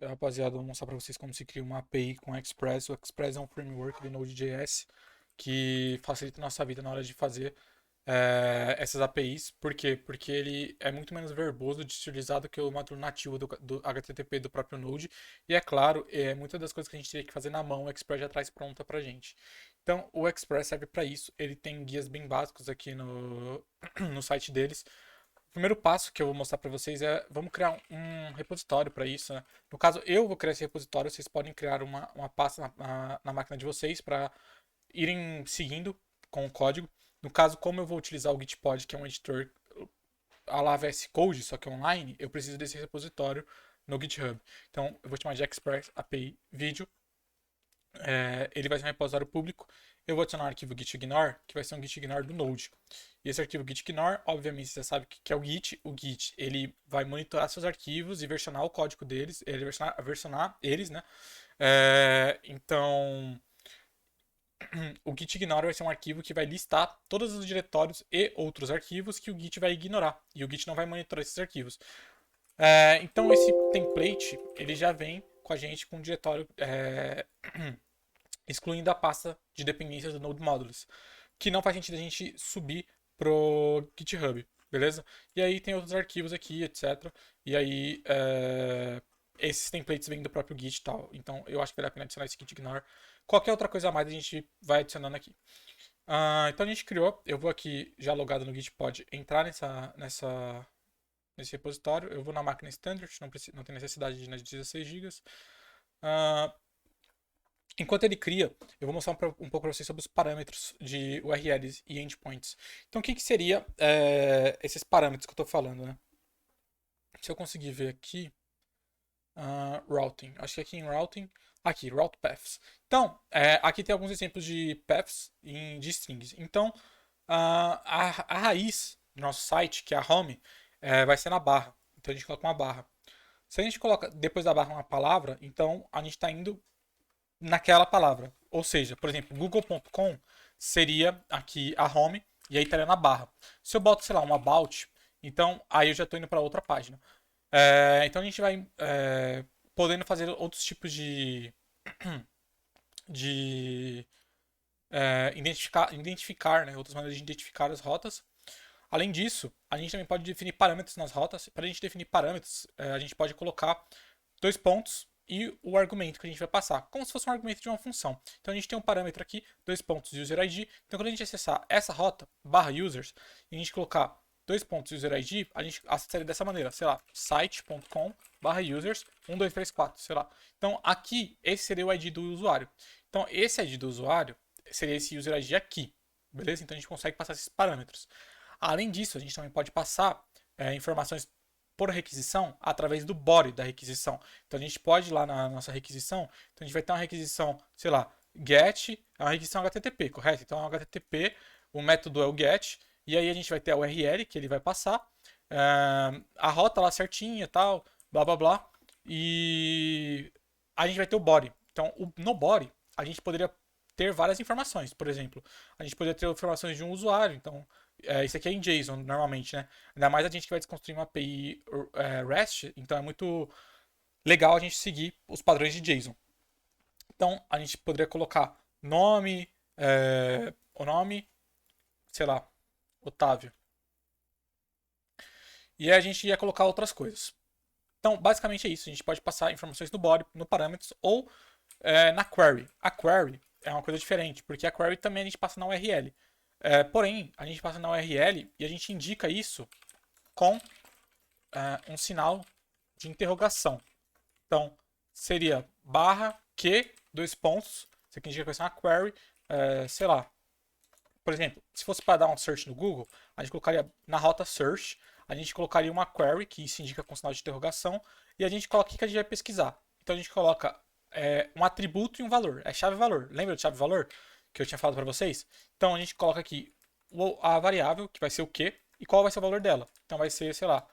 rapaziada, eu vou mostrar para vocês como se cria uma API com o Express. O Express é um framework do Node.js que facilita a nossa vida na hora de fazer essas APIs. Por quê? Porque ele é muito menos verboso de se utilizar do que o módulo nativo do HTTP do próprio Node. E é claro, muitas das coisas que a gente teria que fazer na mão, o Express já traz pronta pra gente. Então, o Express serve para isso. Ele tem guias bem básicos aqui no site deles. O primeiro passo que eu vou mostrar para vocês é, vamos criar um repositório para isso, né? No caso, eu vou criar esse repositório, vocês podem criar uma pasta na máquina de vocês para irem seguindo com o código. No caso, como eu vou utilizar o Gitpod, que é um editor a la VS Code, só que online, eu preciso desse repositório no GitHub. Então, eu vou chamar de Express API Video. Ele vai ser um repositório público. Eu vou adicionar um arquivo gitignore, que vai ser um gitignore do Node. E esse arquivo gitignore, obviamente, você sabe que é o Git. O Git, ele vai monitorar seus arquivos e versionar o código deles, ele versionar eles, né? Então, o gitignore vai ser um arquivo que vai listar todos os diretórios e outros arquivos que o Git vai ignorar. E o Git não vai monitorar esses arquivos. Então, esse template, ele já vem com a gente com um diretório excluindo a pasta de dependências do Node Modules, que não faz sentido a gente subir pro GitHub, beleza? E aí tem outros arquivos aqui, etc. E aí esses templates vêm do próprio Git e tal. Então eu acho que vale a pena adicionar esse gitignore. Qualquer outra coisa a mais a gente vai adicionando aqui. Então a gente criou, eu vou aqui já logado no Gitpod entrar nesse repositório. Eu vou na máquina standard, não tem necessidade de ir nas 16 GB. Enquanto ele cria, eu vou mostrar um pouco para vocês sobre os parâmetros de URLs e endpoints. Então, o que seria esses parâmetros que eu estou falando, né? Se eu conseguir ver aqui, routing. Acho que aqui em routing, aqui, route paths. Então, aqui tem alguns exemplos de paths de strings. Então, a raiz do nosso site, que é a home, vai ser na barra. Então, a gente coloca uma barra. Se a gente coloca depois da barra uma palavra, então a gente está indo naquela palavra. Ou seja, por exemplo, google.com seria aqui a home e aí estaria na barra. Se eu boto, sei lá, um about, então aí eu já estou indo para outra página. Então a gente vai podendo fazer outros tipos de identificar, né, outras maneiras de identificar as rotas. Além disso, a gente também pode definir parâmetros nas rotas. Para a gente definir parâmetros, a gente pode colocar dois pontos e o argumento que a gente vai passar, como se fosse um argumento de uma função. Então a gente tem um parâmetro aqui, dois pontos user ID. Então quando a gente acessar essa rota, barra users, e a gente colocar dois pontos user ID, a gente acessaria dessa maneira, sei lá, site.com barra users 1234, sei lá. Então aqui, esse seria o ID do usuário. Então esse ID do usuário seria esse user ID aqui, beleza? Então a gente consegue passar esses parâmetros. Além disso, a gente também pode passar informações por requisição através do body da requisição. Então a gente pode ir lá na nossa requisição, então a gente vai ter uma requisição, sei lá, get, é uma requisição HTTP, correto? Então é um HTTP, o método é o get, e aí a gente vai ter a URL que ele vai passar, a rota lá certinha e tal, blá blá blá, e a gente vai ter o body. Então no body a gente poderia ter várias informações, por exemplo, a gente poderia ter informações de um usuário, então isso aqui é em JSON, normalmente, né? Ainda mais a gente que vai desconstruir uma API REST, então é muito legal a gente seguir os padrões de JSON. Então, a gente poderia colocar nome, o nome, sei lá, Otávio. E aí a gente ia colocar outras coisas. Então, basicamente é isso. A gente pode passar informações no body, no parâmetros ou na query. A query é uma coisa diferente, porque a query também a gente passa na URL. Porém, a gente passa na URL e a gente indica isso com um sinal de interrogação. Então, seria barra que, dois pontos, isso aqui indica que vai ser uma query, sei lá. Por exemplo, se fosse para dar um search no Google, a gente colocaria na rota search, a gente colocaria uma query, que se indica com sinal de interrogação, e a gente coloca o que a gente vai pesquisar. Então a gente coloca um atributo e um valor, é chave-valor. Lembra de chave-valor que eu tinha falado para vocês? Então a gente coloca aqui a variável, que vai ser o que, e qual vai ser o valor dela. Então vai ser, sei lá,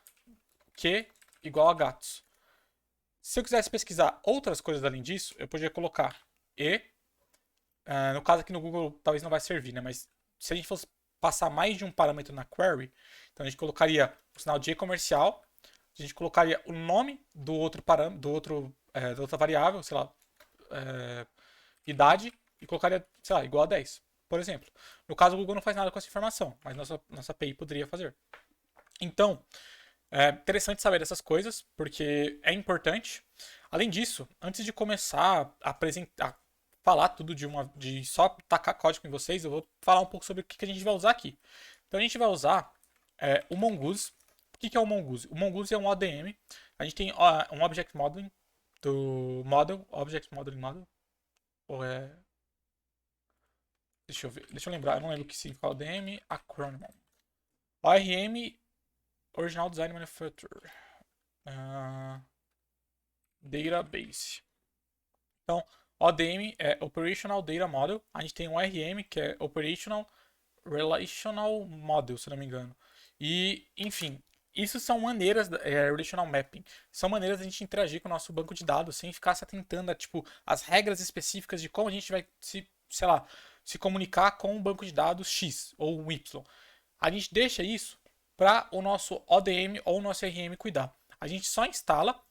q igual a gatos. Se eu quisesse pesquisar outras coisas além disso, eu poderia colocar e. No caso aqui no Google talvez não vai servir, né? Mas se a gente fosse passar mais de um parâmetro na query, então a gente colocaria o sinal de e comercial, a gente colocaria o nome do outro da outra variável, sei lá, é, idade, e colocaria, sei lá, igual a 10, por exemplo. No caso, o Google não faz nada com essa informação, mas nossa API poderia fazer. Então, é interessante saber dessas coisas, porque é importante. Além disso, antes de começar a apresentar, falar tudo de só tacar código em vocês, eu vou falar um pouco sobre o que a gente vai usar aqui. Então a gente vai usar o Mongoose. O que é o Mongoose? O Mongoose é um ODM. A gente tem um Object Modeling do Model, Object Modeling Model. Ou é. Deixa eu ver, deixa eu lembrar, eu não lembro o que significa ODM, Acronym. ORM, Original Design Manufacturer. Database. Então, ODM é Operational Data Model. A gente tem um RM, que é Operational Relational Model, se não me engano. E, enfim, isso são maneiras, Relational Mapping, são maneiras de a gente interagir com o nosso banco de dados sem ficar se atentando a, tipo, as regras específicas de como a gente vai sei lá, se comunicar com um banco de dados X ou Y. A gente deixa isso para o nosso ODM ou o nosso RM cuidar. A gente só instala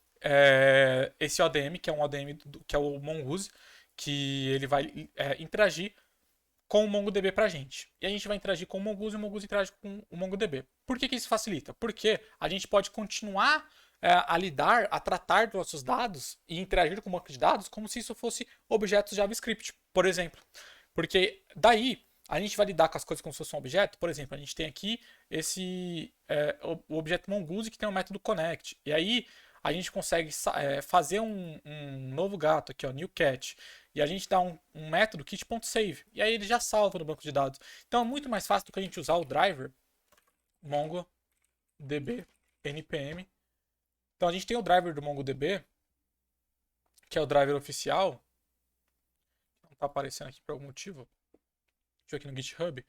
esse ODM, que é um ODM que é o Mongoose, que ele vai interagir com o MongoDB pra gente. E a gente vai interagir com o Mongoose e o Mongoose interage com o MongoDB. Por que isso facilita? Porque a gente pode continuar a tratar dos nossos dados e interagir com o banco de dados como se isso fosse objetos JavaScript, por exemplo. Porque daí a gente vai lidar com as coisas como se fosse um objeto. Por exemplo, a gente tem aqui o objeto Mongoose que tem o método connect. E aí a gente consegue fazer um novo gato aqui, ó, new cat. E a gente dá um método kit.save. E aí ele já salva no banco de dados. Então é muito mais fácil do que a gente usar o driver MongoDB npm. Então a gente tem o driver do MongoDB, que é o driver oficial. Não está aparecendo aqui por algum motivo. Deixa eu aqui no GitHub.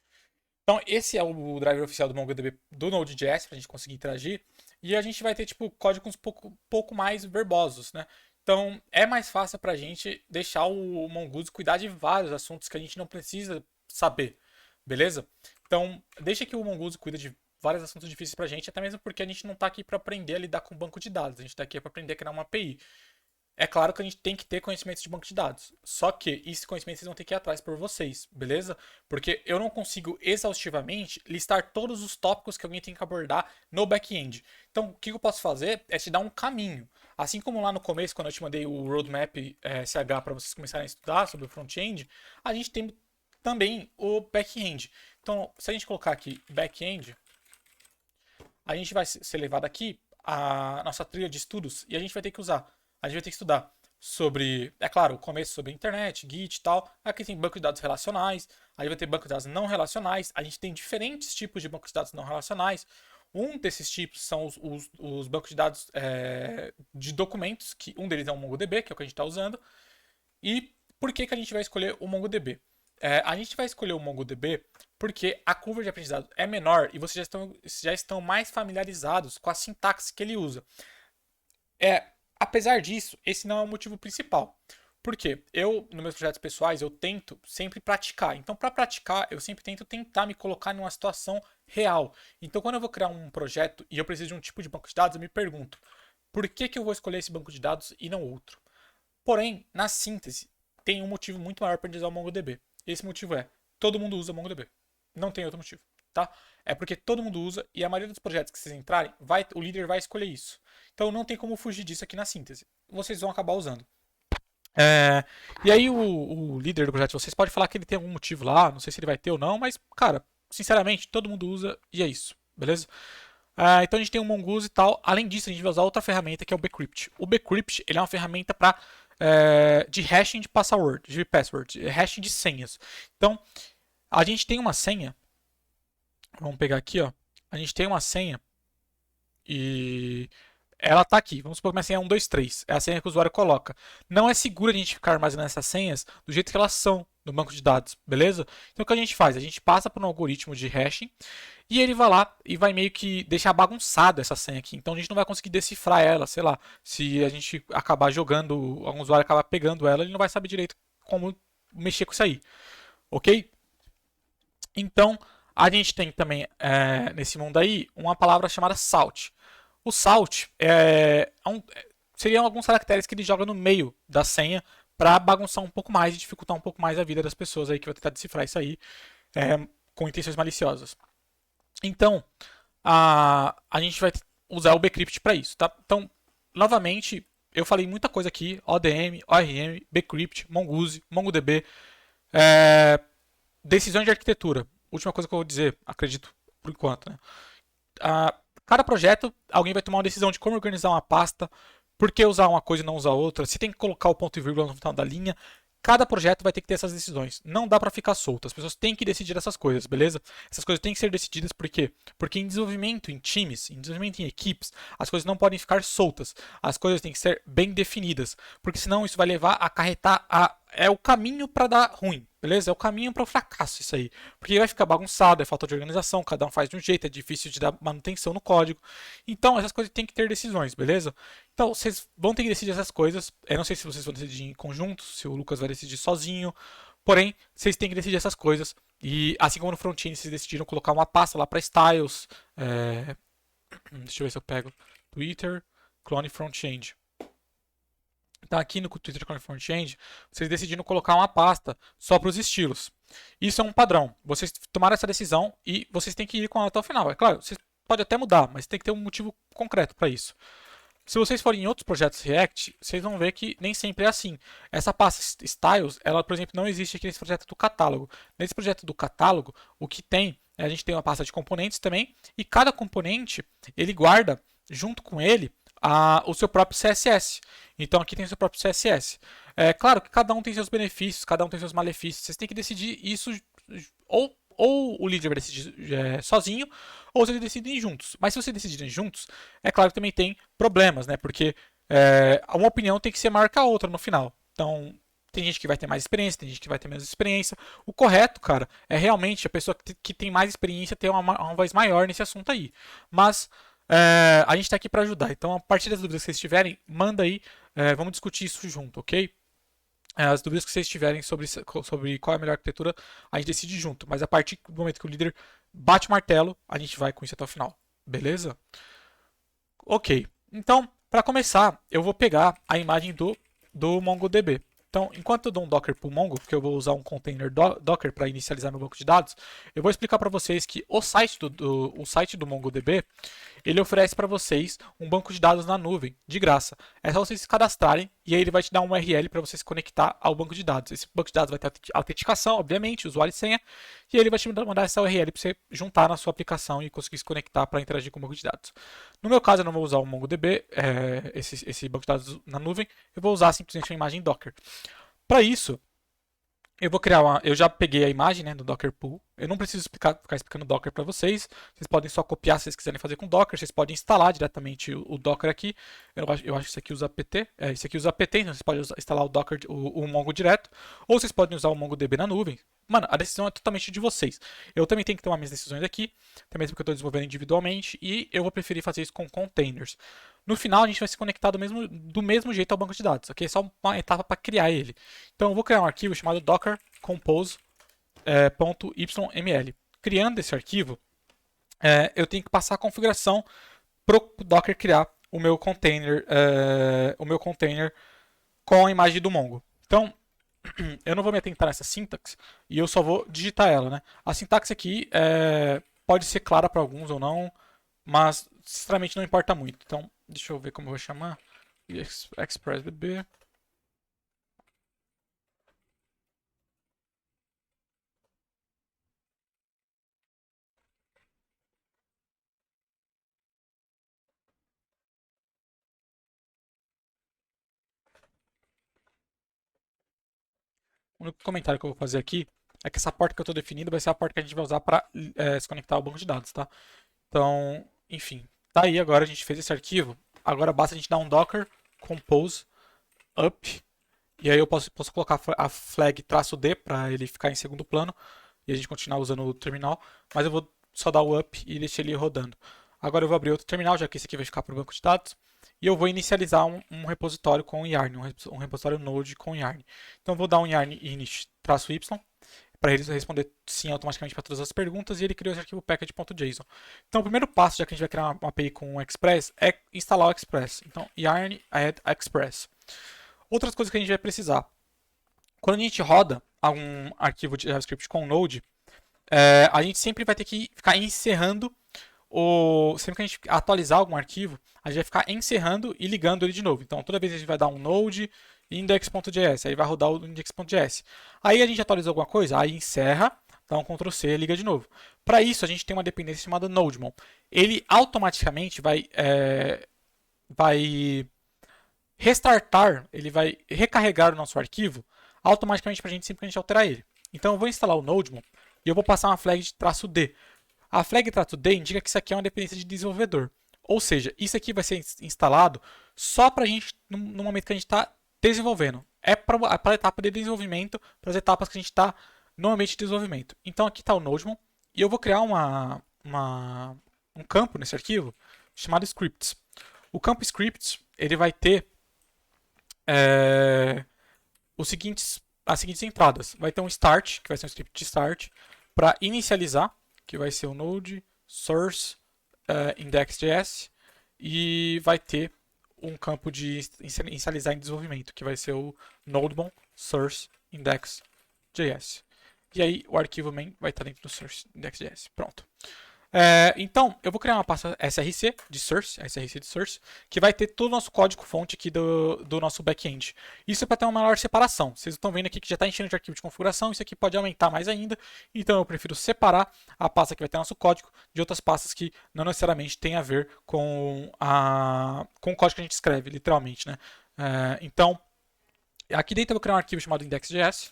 Então, esse é o driver oficial do MongoDB do Node.js para a gente conseguir interagir. E a gente vai ter tipo códigos pouco mais verbosos, né? Então, é mais fácil para a gente deixar o Mongoose cuidar de vários assuntos que a gente não precisa saber, beleza? Então, deixa que o Mongoose cuida de vários assuntos difíceis para a gente, até mesmo porque a gente não está aqui para aprender a lidar com banco de dados, a gente está aqui para aprender a criar uma API. É claro que a gente tem que ter conhecimentos de banco de dados. Só que esse conhecimento vocês vão ter que ir atrás por vocês, beleza? Porque eu não consigo exaustivamente listar todos os tópicos que alguém tem que abordar no back-end. Então, o que eu posso fazer é te dar um caminho. Assim como lá no começo, quando eu te mandei o roadmap SH para vocês começarem a estudar sobre o front-end, a gente tem também o back-end. Então, se a gente colocar aqui back-end, a gente vai ser levado aqui a nossa trilha de estudos e a gente vai ter que usar. A gente vai ter que estudar sobre, é claro, o começo sobre internet, Git e tal. Aqui tem banco de dados relacionais, aí vai ter banco de dados não relacionais. A gente tem diferentes tipos de banco de dados não relacionais. Um desses tipos são os bancos de dados de documentos, que um deles é o MongoDB, que é o que a gente está usando. E por que a gente vai escolher o MongoDB? A gente vai escolher o MongoDB porque a curva de aprendizado é menor e vocês já estão mais familiarizados com a sintaxe que ele usa. Apesar disso, esse não é o motivo principal. Por quê? Nos meus projetos pessoais, eu tento sempre praticar. Então, para praticar, eu sempre tento tentar me colocar numa situação real. Então, quando eu vou criar um projeto e eu preciso de um tipo de banco de dados, eu me pergunto, por que eu vou escolher esse banco de dados e não outro? Porém, na síntese, tem um motivo muito maior para usar o MongoDB. Esse motivo é, todo mundo usa MongoDB. Não tem outro motivo, tá? É porque todo mundo usa e a maioria dos projetos que vocês entrarem, o líder vai escolher isso. Então não tem como fugir disso aqui na síntese. Vocês vão acabar usando. E aí o líder do projeto de vocês pode falar que ele tem algum motivo lá, não sei se ele vai ter ou não, mas, cara, sinceramente, todo mundo usa e é isso, beleza? Então a gente tem o Mongoose e tal. Além disso, a gente vai usar outra ferramenta que é o Bcrypt. O Bcrypt ele é uma ferramenta de hashing de password, hashing de senhas. Então, a gente tem uma senha. Vamos pegar aqui, ó. A gente tem uma senha e ela tá aqui. Vamos supor que minha senha é 123. É a senha que o usuário coloca. Não é seguro a gente ficar armazenando essas senhas do jeito que elas são no banco de dados, beleza? Então o que a gente faz? A gente passa por um algoritmo de hashing e ele vai lá e vai meio que deixar bagunçado essa senha aqui. Então a gente não vai conseguir decifrar ela, sei lá. Se a gente acabar jogando, algum usuário acabar pegando ela, ele não vai saber direito como mexer com isso aí. Ok? Então a gente tem também nesse mundo aí uma palavra chamada salt. O salt seriam alguns caracteres que ele joga no meio da senha para bagunçar um pouco mais e dificultar um pouco mais a vida das pessoas aí que vai tentar decifrar isso aí com intenções maliciosas. Então, a gente vai usar o bcrypt para isso, tá? Então, novamente, eu falei muita coisa aqui, ODM, ORM, bcrypt, mongoose, mongodb, decisões de arquitetura. Última coisa que eu vou dizer, acredito, por enquanto, né? Cada projeto, alguém vai tomar uma decisão de como organizar uma pasta, por que usar uma coisa e não usar outra, se tem que colocar o ponto e vírgula no final da linha. Cada projeto vai ter que ter essas decisões. Não dá para ficar solto. As pessoas têm que decidir essas coisas, beleza? Essas coisas têm que ser decididas por quê? Porque em desenvolvimento em times, em desenvolvimento em equipes, as coisas não podem ficar soltas. As coisas têm que ser bem definidas, porque senão isso vai levar a acarretar é o caminho para dar ruim, beleza? É o caminho para o fracasso isso aí. Porque vai ficar bagunçado, é falta de organização, cada um faz de um jeito, é difícil de dar manutenção no código. Então, essas coisas têm que ter decisões, beleza? Então, vocês vão ter que decidir essas coisas. Eu não sei se vocês vão decidir em conjunto, se o Lucas vai decidir sozinho. Porém, vocês têm que decidir essas coisas. E assim como no front-end, vocês decidiram colocar uma pasta lá para styles. Deixa eu ver se eu pego. Twitter, clone front-end. Então, aqui no Twitter Clone Front-End, vocês decidiram colocar uma pasta só para os estilos. Isso é um padrão. Vocês tomaram essa decisão e vocês têm que ir com ela até o final. É claro, vocês podem até mudar, mas tem que ter um motivo concreto para isso. Se vocês forem em outros projetos React, vocês vão ver que nem sempre é assim. Essa pasta Styles, ela, por exemplo, não existe aqui nesse projeto do catálogo. Nesse projeto do catálogo, o que tem, a gente tem uma pasta de componentes também, e cada componente, ele guarda, junto com ele, o seu próprio CSS. Então aqui tem o seu próprio CSS. É claro que cada um tem seus benefícios, cada um tem seus malefícios. Vocês têm que decidir isso, ou o líder vai decidir sozinho, ou vocês decidem juntos. Mas se vocês decidirem juntos, é claro que também tem problemas, né? Porque uma opinião tem que ser maior que a outra no final. Então, tem gente que vai ter mais experiência, tem gente que vai ter menos experiência. O correto, cara, é realmente a pessoa que tem mais experiência ter uma voz maior nesse assunto aí. Mas a gente está aqui para ajudar. Então, a partir das dúvidas que vocês tiverem, manda aí. Vamos discutir isso junto, ok? As dúvidas que vocês tiverem sobre qual é a melhor arquitetura, a gente decide junto. Mas a partir do momento que o líder bate o martelo, a gente vai com isso até o final. Beleza? Ok. Então, para começar, eu vou pegar a imagem do MongoDB. Então, enquanto eu dou um Docker para o Mongo, porque eu vou usar um container Docker para inicializar meu banco de dados, eu vou explicar para vocês que o site do MongoDB, ele oferece para vocês um banco de dados na nuvem, de graça. É só vocês se cadastrarem e aí ele vai te dar um URL para você se conectar ao banco de dados. Esse banco de dados vai ter autenticação, obviamente, usuário e senha, e aí ele vai te mandar essa URL para você juntar na sua aplicação e conseguir se conectar para interagir com o banco de dados. No meu caso, eu não vou usar o MongoDB, esse banco de dados na nuvem, eu vou usar simplesmente uma imagem Docker. Para isso, eu vou criar eu já peguei a imagem, né, do Docker Pool. Eu não preciso ficar explicando Docker para vocês. Vocês podem só copiar se vocês quiserem fazer com Docker. Vocês podem instalar diretamente o Docker aqui. Eu acho que isso aqui usa apt. Isso aqui usa apt, então vocês podem instalar o Docker, o Mongo direto. Ou vocês podem usar o MongoDB na nuvem. Mano, a decisão é totalmente de vocês. Eu também tenho que tomar minhas decisões aqui, até mesmo porque eu estou desenvolvendo individualmente, e eu vou preferir fazer isso com containers. No final, a gente vai se conectar do mesmo jeito ao banco de dados, ok? É só uma etapa para criar ele. Então, eu vou criar um arquivo chamado docker compose.yml. Criando esse arquivo, eu tenho que passar a configuração para o Docker criar o meu container com a imagem do Mongo. Então, eu não vou me atentar nessa sintaxe e eu só vou digitar ela, né? A sintaxe aqui pode ser clara para alguns ou não, mas sinceramente não importa muito. Então, deixa eu ver como eu vou chamar. ExpressDB. O único comentário que eu vou fazer aqui é que essa porta que eu estou definindo vai ser a porta que a gente vai usar para se conectar ao banco de dados, tá? Então, enfim, tá aí agora, a gente fez esse arquivo. Agora basta a gente dar um docker compose up, e aí eu posso colocar a flag -d para ele ficar em segundo plano e a gente continuar usando o terminal, mas eu vou só dar o up e deixar ele rodando. Agora eu vou abrir outro terminal, já que esse aqui vai ficar para o banco de dados, e eu vou inicializar um repositório com Yarn, um repositório Node com Yarn. Então eu vou dar um Yarn init -y. para ele responder sim automaticamente para todas as perguntas, e ele criou esse arquivo package.json. Então, o primeiro passo, já que a gente vai criar uma API com o Express, é instalar o Express. Então, yarn add Express. Outras coisas que a gente vai precisar. Quando a gente roda algum arquivo de JavaScript com Node, a gente sempre vai ter que ficar encerrando sempre que a gente atualizar algum arquivo, a gente vai ficar encerrando e ligando ele de novo. Então, toda vez a gente vai dar um node index.js, aí vai rodar o index.js. Aí a gente atualiza alguma coisa, aí encerra, dá um Ctrl C e liga de novo. Para isso, a gente tem uma dependência chamada nodemon. Ele automaticamente vai restartar, ele vai recarregar o nosso arquivo automaticamente para a gente sempre que a gente alterar ele. Então, eu vou instalar o nodemon e eu vou passar uma flag de "-d". A flag "-d" indica que isso aqui é uma dependência de desenvolvedor. Ou seja, isso aqui vai ser instalado só para a gente, no momento que a gente está desenvolvendo. É para a etapa de desenvolvimento, para as etapas que a gente está no ambiente de desenvolvimento. Então aqui está o nodemon e eu vou criar um campo nesse arquivo chamado scripts. O campo scripts ele vai ter as seguintes entradas. Vai ter um start, que vai ser um script de start, para inicializar, que vai ser o node source index.js, e vai ter um campo de inicializar em desenvolvimento, que vai ser o nodemon source index.js. E aí o arquivo main vai estar dentro do source index.js. Pronto. Então, eu vou criar uma pasta src de source, que vai ter todo o nosso código fonte aqui do nosso back-end. Isso é para ter uma maior separação. Vocês estão vendo aqui que já está enchendo de arquivo de configuração, isso aqui pode aumentar mais ainda. Então, eu prefiro separar a pasta que vai ter nosso código de outras pastas que não necessariamente tem a ver com o código que a gente escreve, literalmente, né? Então, aqui dentro eu vou criar um arquivo chamado index.js.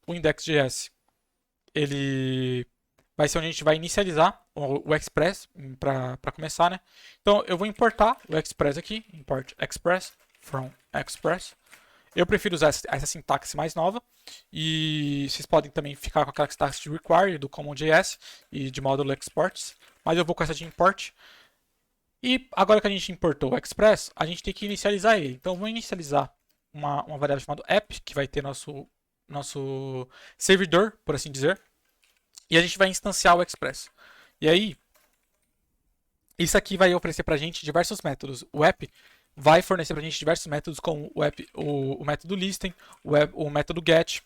O index.js, ele vai ser onde a gente vai inicializar o Express para começar, né? Então eu vou importar o Express aqui, import Express from Express. Eu prefiro usar essa sintaxe mais nova e vocês podem também ficar com aquela sintaxe de require do CommonJS e de módulo exports, mas eu vou com essa de import. E agora que a gente importou o Express, a gente tem que inicializar ele. Então eu vou inicializar uma variável chamada app, que vai ter nosso servidor, por assim dizer. E a gente vai instanciar o Express. E aí, isso aqui vai oferecer para a gente diversos métodos. O app vai fornecer para a gente diversos métodos, como o método listen, o método get.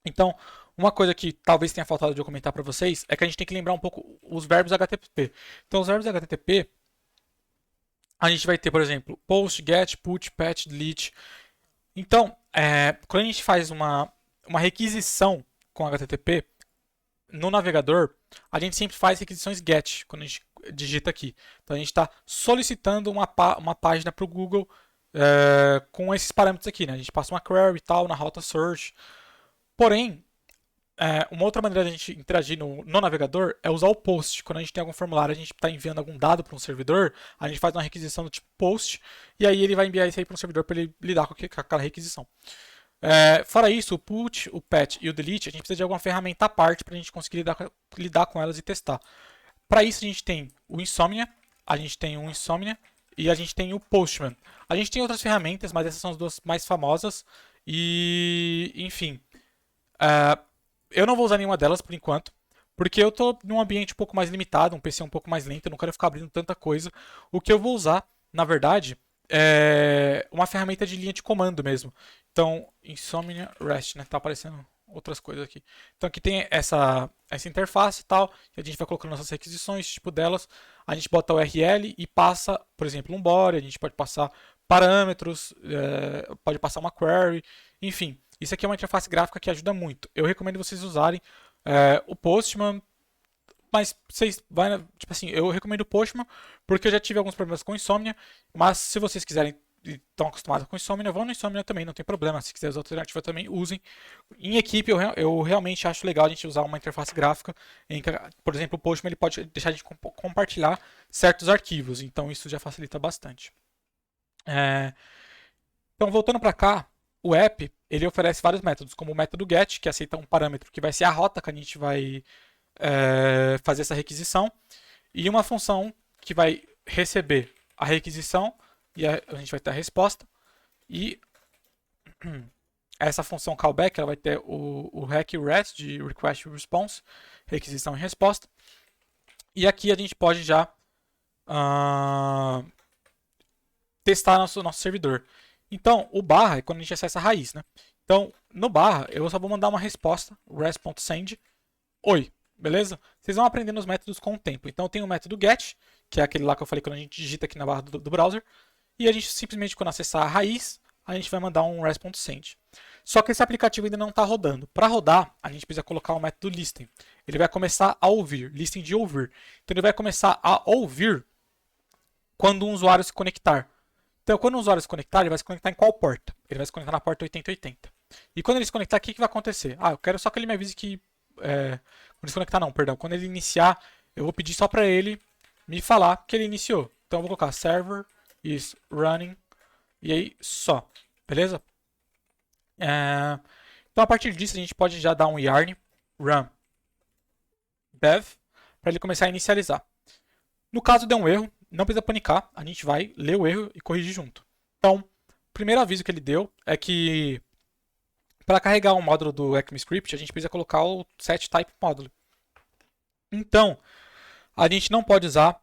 Então, uma coisa que talvez tenha faltado de eu comentar para vocês é que a gente tem que lembrar um pouco os verbos HTTP. Então, os verbos HTTP, a gente vai ter, por exemplo, post, get, put, patch, delete. Então, quando a gente faz uma requisição com HTTP, no navegador, a gente sempre faz requisições GET, quando a gente digita aqui. Então, a gente está solicitando uma página para o Google com esses parâmetros aqui, né? A gente passa uma query e tal na rota search. Porém, uma outra maneira de a gente interagir no navegador é usar o post. Quando a gente tem algum formulário, a gente está enviando algum dado para um servidor, a gente faz uma requisição do tipo post, e aí ele vai enviar isso aí para um servidor para ele lidar com aquela requisição. Fora isso, o put, o patch e o delete, a gente precisa de alguma ferramenta à parte para a gente conseguir lidar com elas e testar. Para isso a gente tem o Insomnia, e a gente tem o Postman. A gente tem outras ferramentas, mas essas são as duas mais famosas. E, enfim, eu não vou usar nenhuma delas por enquanto, porque eu estou num ambiente um pouco mais limitado, um PC um pouco mais lento, eu não quero ficar abrindo tanta coisa. O que eu vou usar, na verdade, é uma ferramenta de linha de comando mesmo. Então, Insomnia REST, né? Tá aparecendo outras coisas aqui. Então aqui tem essa interface e tal, que a gente vai colocando nossas requisições, tipo delas, a gente bota o URL e passa, por exemplo, um body, a gente pode passar parâmetros, pode passar uma query, enfim. Isso aqui é uma interface gráfica que ajuda muito. Eu recomendo vocês usarem o Postman, mas vocês tipo assim, eu recomendo o Postman porque eu já tive alguns problemas com Insomnia, mas se vocês quiserem e estão acostumados com Insomnia, vão no Insomnia também, não tem problema. Se quiser usar alternativa também, usem. Em equipe, eu realmente acho legal a gente usar uma interface gráfica em que, por exemplo, o Postman ele pode deixar a gente compartilhar certos arquivos, então isso já facilita bastante. Então, voltando para cá, o app ele oferece vários métodos, como o método get, que aceita um parâmetro que vai ser a rota que a gente vai fazer essa requisição, e uma função que vai receber a requisição e a gente vai ter a resposta, e essa função callback ela vai ter o req rest de request response, requisição e resposta. E aqui a gente pode já testar nosso servidor. Então, o barra é quando a gente acessa a raiz, né? Então, no barra, eu só vou mandar uma resposta, rest.send, oi, beleza? Vocês vão aprendendo os métodos com o tempo. Então, tem o método get, que é aquele lá que eu falei quando a gente digita aqui na barra do browser, e a gente simplesmente, quando acessar a raiz, a gente vai mandar um rest.send. Só que esse aplicativo ainda não está rodando. Para rodar, a gente precisa colocar o método listen. Ele vai começar a ouvir, listen de ouvir. Então, ele vai começar a ouvir quando um usuário se conectar. Então, quando o usuário se conectar, ele vai se conectar em qual porta? Ele vai se conectar na porta 8080. E quando ele se conectar, o que vai acontecer? Eu quero só que ele me avise que... quando ele se conectar, não, perdão. Quando ele iniciar, eu vou pedir só para ele me falar que ele iniciou. Então, eu vou colocar server is running e aí só. Beleza? Então, a partir disso, a gente pode já dar um yarn run dev para ele começar a inicializar. No caso de um erro, não precisa panicar, a gente vai ler o erro e corrigir junto. Então, o primeiro aviso que ele deu é que para carregar um módulo do ECMAScript, a gente precisa colocar o setTypeModule. Então, a gente não pode usar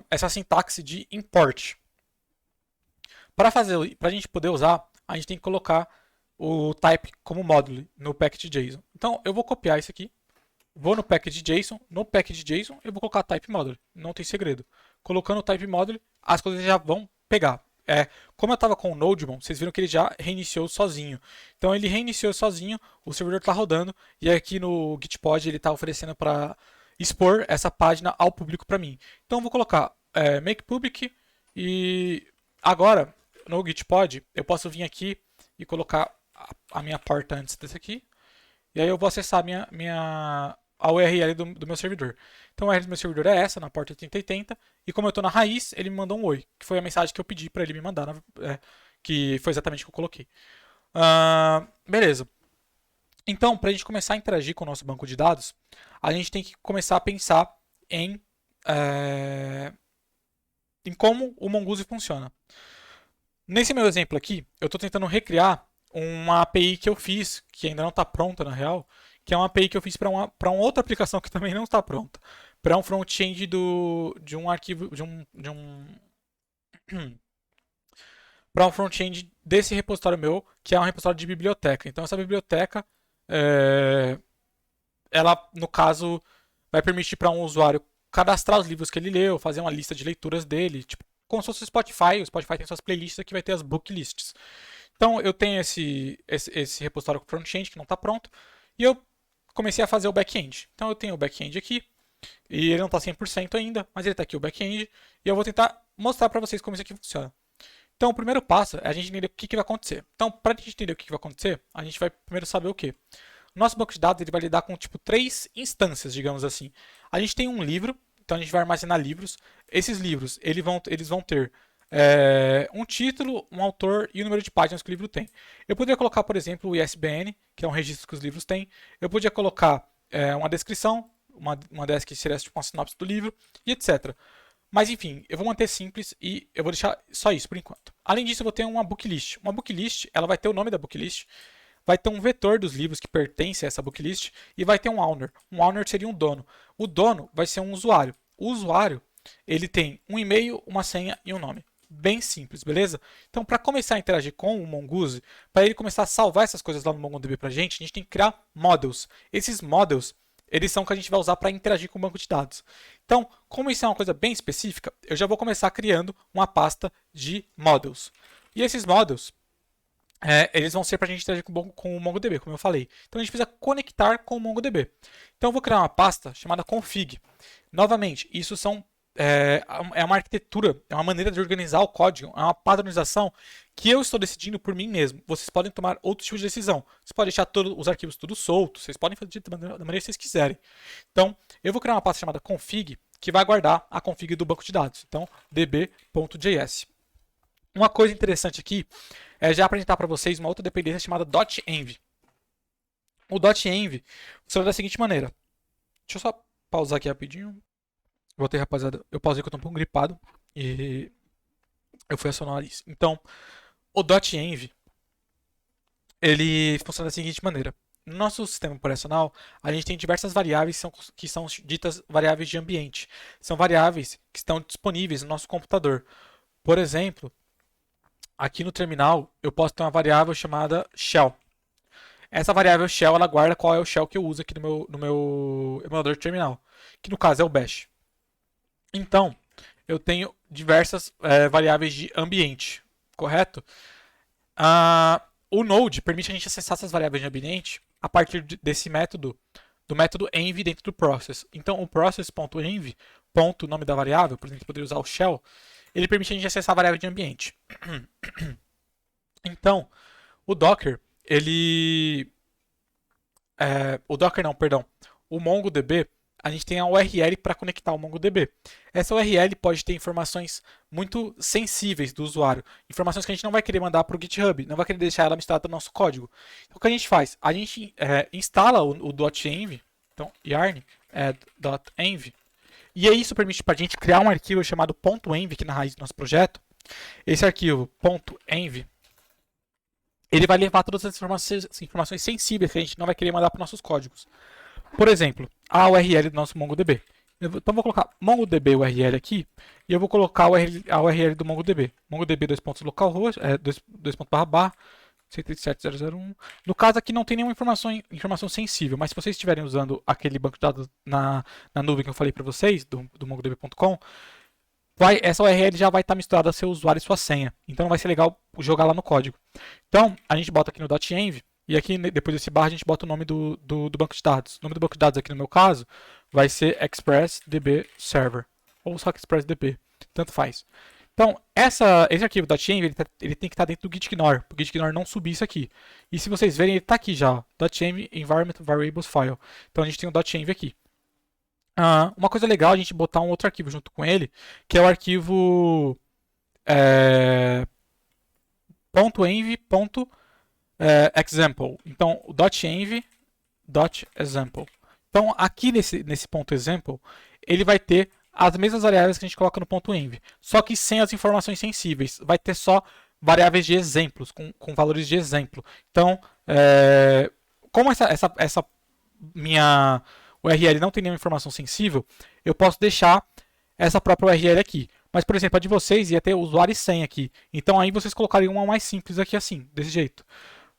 essa sintaxe de import. Para a gente poder usar, a gente tem que colocar o type como módulo no package.json. Então, eu vou copiar isso aqui. Vou no package.json, eu vou colocar type module, não tem segredo. Colocando o type module, as coisas já vão pegar. Como eu estava com o Nodemon, vocês viram que ele já reiniciou sozinho. Então ele reiniciou sozinho, o servidor está rodando, e aqui no Gitpod ele está oferecendo para expor essa página ao público para mim. Então eu vou colocar make public, e agora no Gitpod eu posso vir aqui e colocar a minha porta antes desse aqui. E aí eu vou acessar a URL do meu servidor. Então a URL do meu servidor é essa, na porta 8080. E como eu estou na raiz, ele me mandou um oi, que foi a mensagem que eu pedi para ele me mandar, que foi exatamente o que eu coloquei. Beleza. Então, para a gente começar a interagir com o nosso banco de dados, a gente tem que começar a pensar em como o Mongoose funciona. Nesse meu exemplo aqui, eu estou tentando recriar uma API que eu fiz, que ainda não está pronta na real, que é uma API que eu fiz para uma outra aplicação que também não está pronta, para um front-end de um arquivo, para um front-end desse repositório meu, que é um repositório de biblioteca. Então essa biblioteca, ela no caso vai permitir para um usuário cadastrar os livros que ele leu, fazer uma lista de leituras dele, tipo como se fosse o Spotify tem suas playlists, aqui vai ter as book lists. Então eu tenho esse repositório front-end que não está pronto e eu comecei a fazer o back-end. Então eu tenho o back-end aqui e ele não está 100% ainda, mas ele está aqui o back-end e eu vou tentar mostrar para vocês como isso aqui funciona. Então o primeiro passo é a gente entender o que vai acontecer. Então para a gente entender o que vai acontecer, a gente vai primeiro saber o que. O nosso banco de dados ele vai lidar com tipo 3 instâncias, digamos assim. A gente tem um livro, então a gente vai armazenar livros. Esses livros eles vão ter um título, um autor e o número de páginas que o livro tem. Eu poderia colocar, por exemplo, o ISBN, que é um registro que os livros têm. Eu podia colocar uma descrição, uma dessas que seria tipo uma sinopse do livro, e etc. Mas enfim, eu vou manter simples e eu vou deixar só isso por enquanto. Além disso, eu vou ter uma booklist. Uma booklist, ela vai ter o nome da booklist, vai ter um vetor dos livros que pertence a essa booklist e vai ter um owner. Um owner seria um dono. O dono vai ser um usuário. O usuário, ele tem um e-mail, uma senha e um nome. Bem simples, beleza? Então, para começar a interagir com o Mongoose, para ele começar a salvar essas coisas lá no MongoDB para a gente tem que criar models. Esses models, eles são o que a gente vai usar para interagir com o banco de dados. Então, como isso é uma coisa bem específica, eu já vou começar criando uma pasta de models. E esses models, eles vão ser para a gente interagir com o MongoDB, como eu falei. Então, a gente precisa conectar com o MongoDB. Então, eu vou criar uma pasta chamada config. Novamente, isso é uma arquitetura, é uma maneira de organizar o código, é uma padronização que eu estou decidindo por mim mesmo. Vocês podem tomar outros tipos de decisão. Vocês podem deixar os arquivos tudo soltos, vocês podem fazer da maneira que vocês quiserem. Então, eu vou criar uma pasta chamada config, que vai guardar a config do banco de dados. Então, db.js. Uma coisa interessante aqui é já apresentar para vocês uma outra dependência chamada .env. O .env funciona da seguinte maneira. Deixa eu só pausar aqui rapidinho. Voltei, rapaziada. Eu pausei que eu tô um pouco gripado e eu fui acionar isso. Então, o .env ele funciona da seguinte maneira. No nosso sistema operacional, a gente tem diversas variáveis que são ditas variáveis de ambiente. São variáveis que estão disponíveis no nosso computador. Por exemplo, aqui no terminal, eu posso ter uma variável chamada shell. Essa variável shell, ela guarda qual é o shell que eu uso aqui no meu emulador de terminal, que no caso é o bash. Então, eu tenho diversas variáveis de ambiente, correto? O Node permite a gente acessar essas variáveis de ambiente a partir desse método, do método env dentro do process. Então, o process.env, ponto, nome da variável, por exemplo, poderia usar o shell, ele permite a gente acessar a variável de ambiente. Então, o Docker, o Docker não, perdão. O MongoDB, a gente tem a URL para conectar o MongoDB. Essa URL pode ter informações muito sensíveis do usuário, informações que a gente não vai querer mandar para o GitHub, não vai querer deixar ela misturada no nosso código. Então, o que a gente faz? A gente instala o .env, então yarn .env, e isso permite para a gente criar um arquivo chamado .env aqui na raiz do nosso projeto. Esse arquivo .env, ele vai levar todas as informações sensíveis que a gente não vai querer mandar para nossos códigos. Por exemplo, a URL do nosso MongoDB. Então vou colocar MongoDB URL aqui e eu vou colocar a URL do MongoDB. MongoDB localhost 137.001. No caso aqui não tem nenhuma informação sensível, mas se vocês estiverem usando aquele banco de dados na nuvem que eu falei para vocês, do mongodb.com, essa URL já vai estar misturada a seu usuário e sua senha. Então vai ser legal jogar lá no código. Então a gente bota aqui no .env e aqui depois desse barra a gente bota o nome do banco de dados. O nome do banco de dados aqui no meu caso vai ser ExpressDB Server ou só ExpressDB, tanto faz. Então esse arquivo .env ele tem que estar dentro do gitignore, para o gitignore não subir isso aqui. E se vocês verem, ele está aqui já, .env environment variables file. Então a gente tem o .env aqui. Uma coisa legal é a gente botar um outro arquivo junto com ele, que é o arquivo .env.example. Então, o .env.example. Então, aqui nesse ponto example, ele vai ter as mesmas variáveis que a gente coloca no ponto .env, só que sem as informações sensíveis. Vai ter só variáveis de exemplos, com valores de exemplo. Então, como essa minha URL não tem nenhuma informação sensível, eu posso deixar essa própria URL aqui. Mas, por exemplo, a de vocês ia ter usuário e senha aqui. Então aí vocês colocariam uma mais simples aqui assim, desse jeito.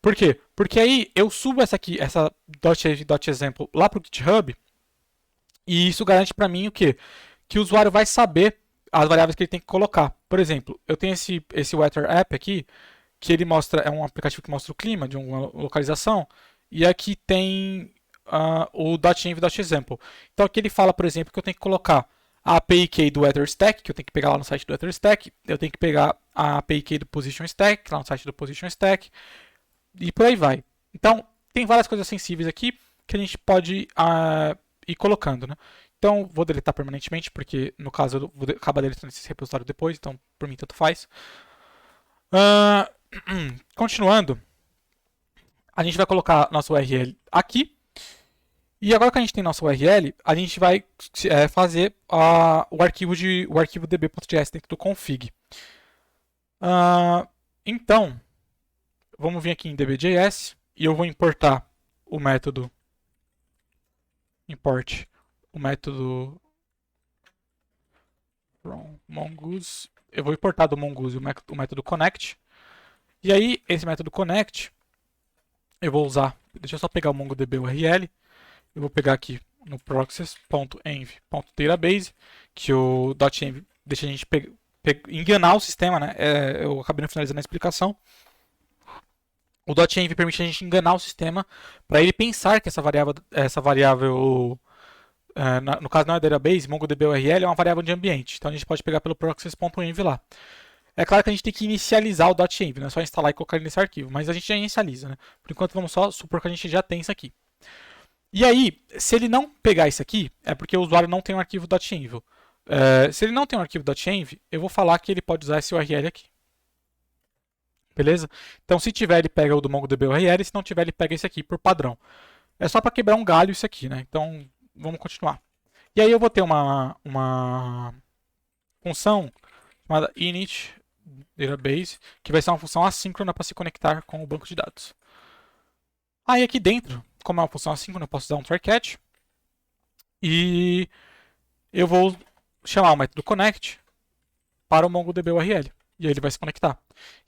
Por quê? Porque aí eu subo essa .example lá para o GitHub e isso garante para mim o quê? Que o usuário vai saber as variáveis que ele tem que colocar. Por exemplo, eu tenho esse Weather App aqui, que ele mostra, é um aplicativo que mostra o clima de uma localização, e aqui tem o .env.example. Então aqui ele fala, por exemplo, que eu tenho que colocar a API key do WeatherStack, que eu tenho que pegar lá no site do WeatherStack, eu tenho que pegar a API key do PositionStack, lá no site do PositionStack, e por aí vai. Então, tem várias coisas sensíveis aqui que a gente pode ir colocando, né? Então, vou deletar permanentemente, porque no caso eu vou acabar deletando esse repositório depois, então por mim tanto faz. Continuando, a gente vai colocar nossa URL aqui. E agora que a gente tem nossa URL, a gente vai fazer o arquivo db.js dentro do config. Então, vamos vir aqui em db.js e eu vou importar o método import o método from mongoose. Eu vou importar do mongoose o método connect. E aí, esse método connect, eu vou usar, deixa eu só pegar o mongodb URL. Eu vou pegar aqui no process.env.database, que o .env deixa a gente enganar o sistema, né? Eu acabei não finalizando a explicação. O .env permite a gente enganar o sistema para ele pensar que essa variável no caso não é database, MongoDB URL é uma variável de ambiente. Então a gente pode pegar pelo process.env lá. É claro que a gente tem que inicializar o .env, não é só instalar e colocar ele nesse arquivo, mas a gente já inicializa, né? Por enquanto vamos só supor que a gente já tem isso aqui. E aí, se ele não pegar isso aqui, é porque o usuário não tem um arquivo .env. Se ele não tem um arquivo .env, eu vou falar que ele pode usar esse URL aqui. Beleza? Então, se tiver, ele pega o do MongoDB URL, se não tiver, ele pega esse aqui por padrão. É só para quebrar um galho isso aqui, né? Então, vamos continuar. E aí eu vou ter uma função chamada init database, que vai ser uma função assíncrona para se conectar com o banco de dados. Aí aqui dentro, como é uma função assíncrona, eu posso usar um try catch. E eu vou chamar o método connect para o MongoDB URL. E aí ele vai se conectar.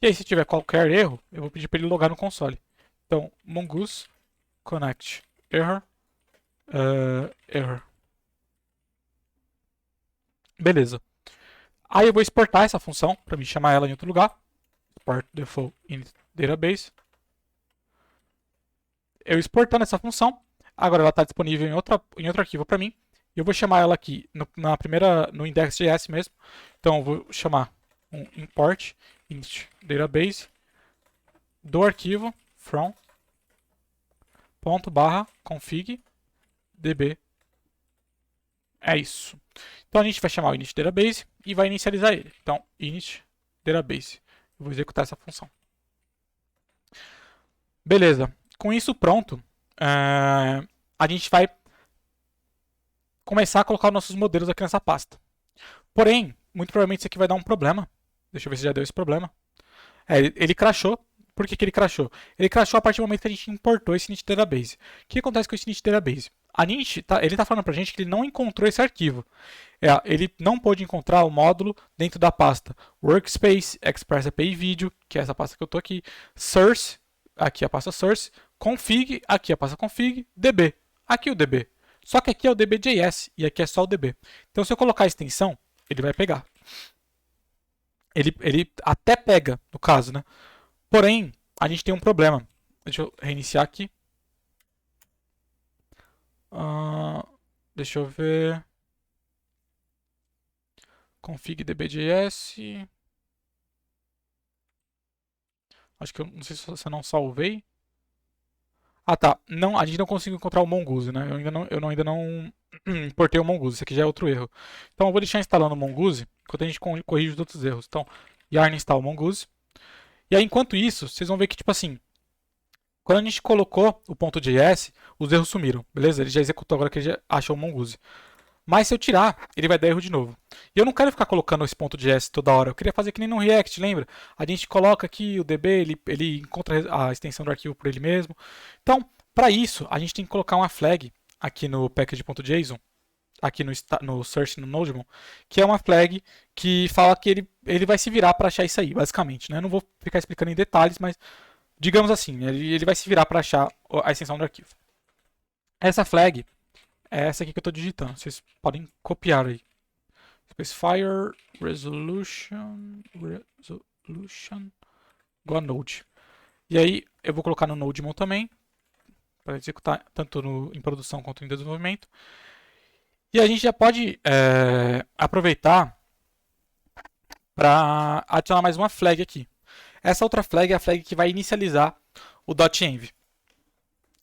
E aí se tiver qualquer erro, eu vou pedir para ele logar no console. Então, mongoose connect error. Error. Beleza. Aí eu vou exportar essa função para me chamar ela em outro lugar. Export default init database. Eu exportando essa função, agora ela está disponível em outro arquivo para mim. E eu vou chamar ela aqui no index.js mesmo. Então eu vou chamar um import init database do arquivo from .config db. É isso. Então a gente vai chamar o init database e vai inicializar ele. Então init database. Eu vou executar essa função. Beleza. Com isso pronto, a gente vai começar a colocar os nossos modelos aqui nessa pasta. Porém, muito provavelmente isso aqui vai dar um problema. Deixa eu ver se já deu esse problema. Ele crashou. Por que ele crashou? Ele crashou a partir do momento que a gente importou esse init database. O que acontece com esse init database? Ele está falando para a gente que ele não encontrou esse arquivo. Ele não pôde encontrar o módulo dentro da pasta Workspace, Express API Video, que é essa pasta que eu estou aqui, Source, aqui a pasta Source, Config, aqui a pasta Config, DB, aqui o DB. Só que aqui é o DB.js e aqui é só o DB. Então se eu colocar a extensão, ele vai pegar. Ele até pega, no caso, né? Porém, a gente tem um problema. Deixa eu reiniciar aqui. Deixa eu ver. Config db.js. Acho que eu não sei se eu não salvei. Ah, tá. Não, a gente não conseguiu encontrar o Mongoose, né? Eu ainda não importei o Mongoose. Isso aqui já é outro erro. Então eu vou deixar instalando o Mongoose enquanto a gente corrige os outros erros. Então, yarn install Mongoose. E aí, enquanto isso, vocês vão ver que, tipo assim, quando a gente colocou o .js, os erros sumiram, beleza? Ele já executou agora que ele já achou o Mongoose. Mas se eu tirar, ele vai dar erro de novo. E eu não quero ficar colocando esse .js toda hora. Eu queria fazer que nem no React, lembra? A gente coloca aqui o DB, ele encontra a extensão do arquivo por ele mesmo. Então, para isso, a gente tem que colocar uma flag aqui no package.json, aqui no search no Nodemon, que é uma flag que fala que ele vai se virar para achar isso aí, basicamente. Né? Eu não vou ficar explicando em detalhes, mas digamos assim, ele vai se virar para achar a extensão do arquivo. Essa flag é essa aqui que eu estou digitando. Vocês podem copiar aí. Specifier resolution igual a node. E aí eu vou colocar no Nodemon também, para executar tanto em produção quanto em desenvolvimento. E a gente já pode aproveitar para adicionar mais uma flag aqui. Essa outra flag é a flag que vai inicializar o .env.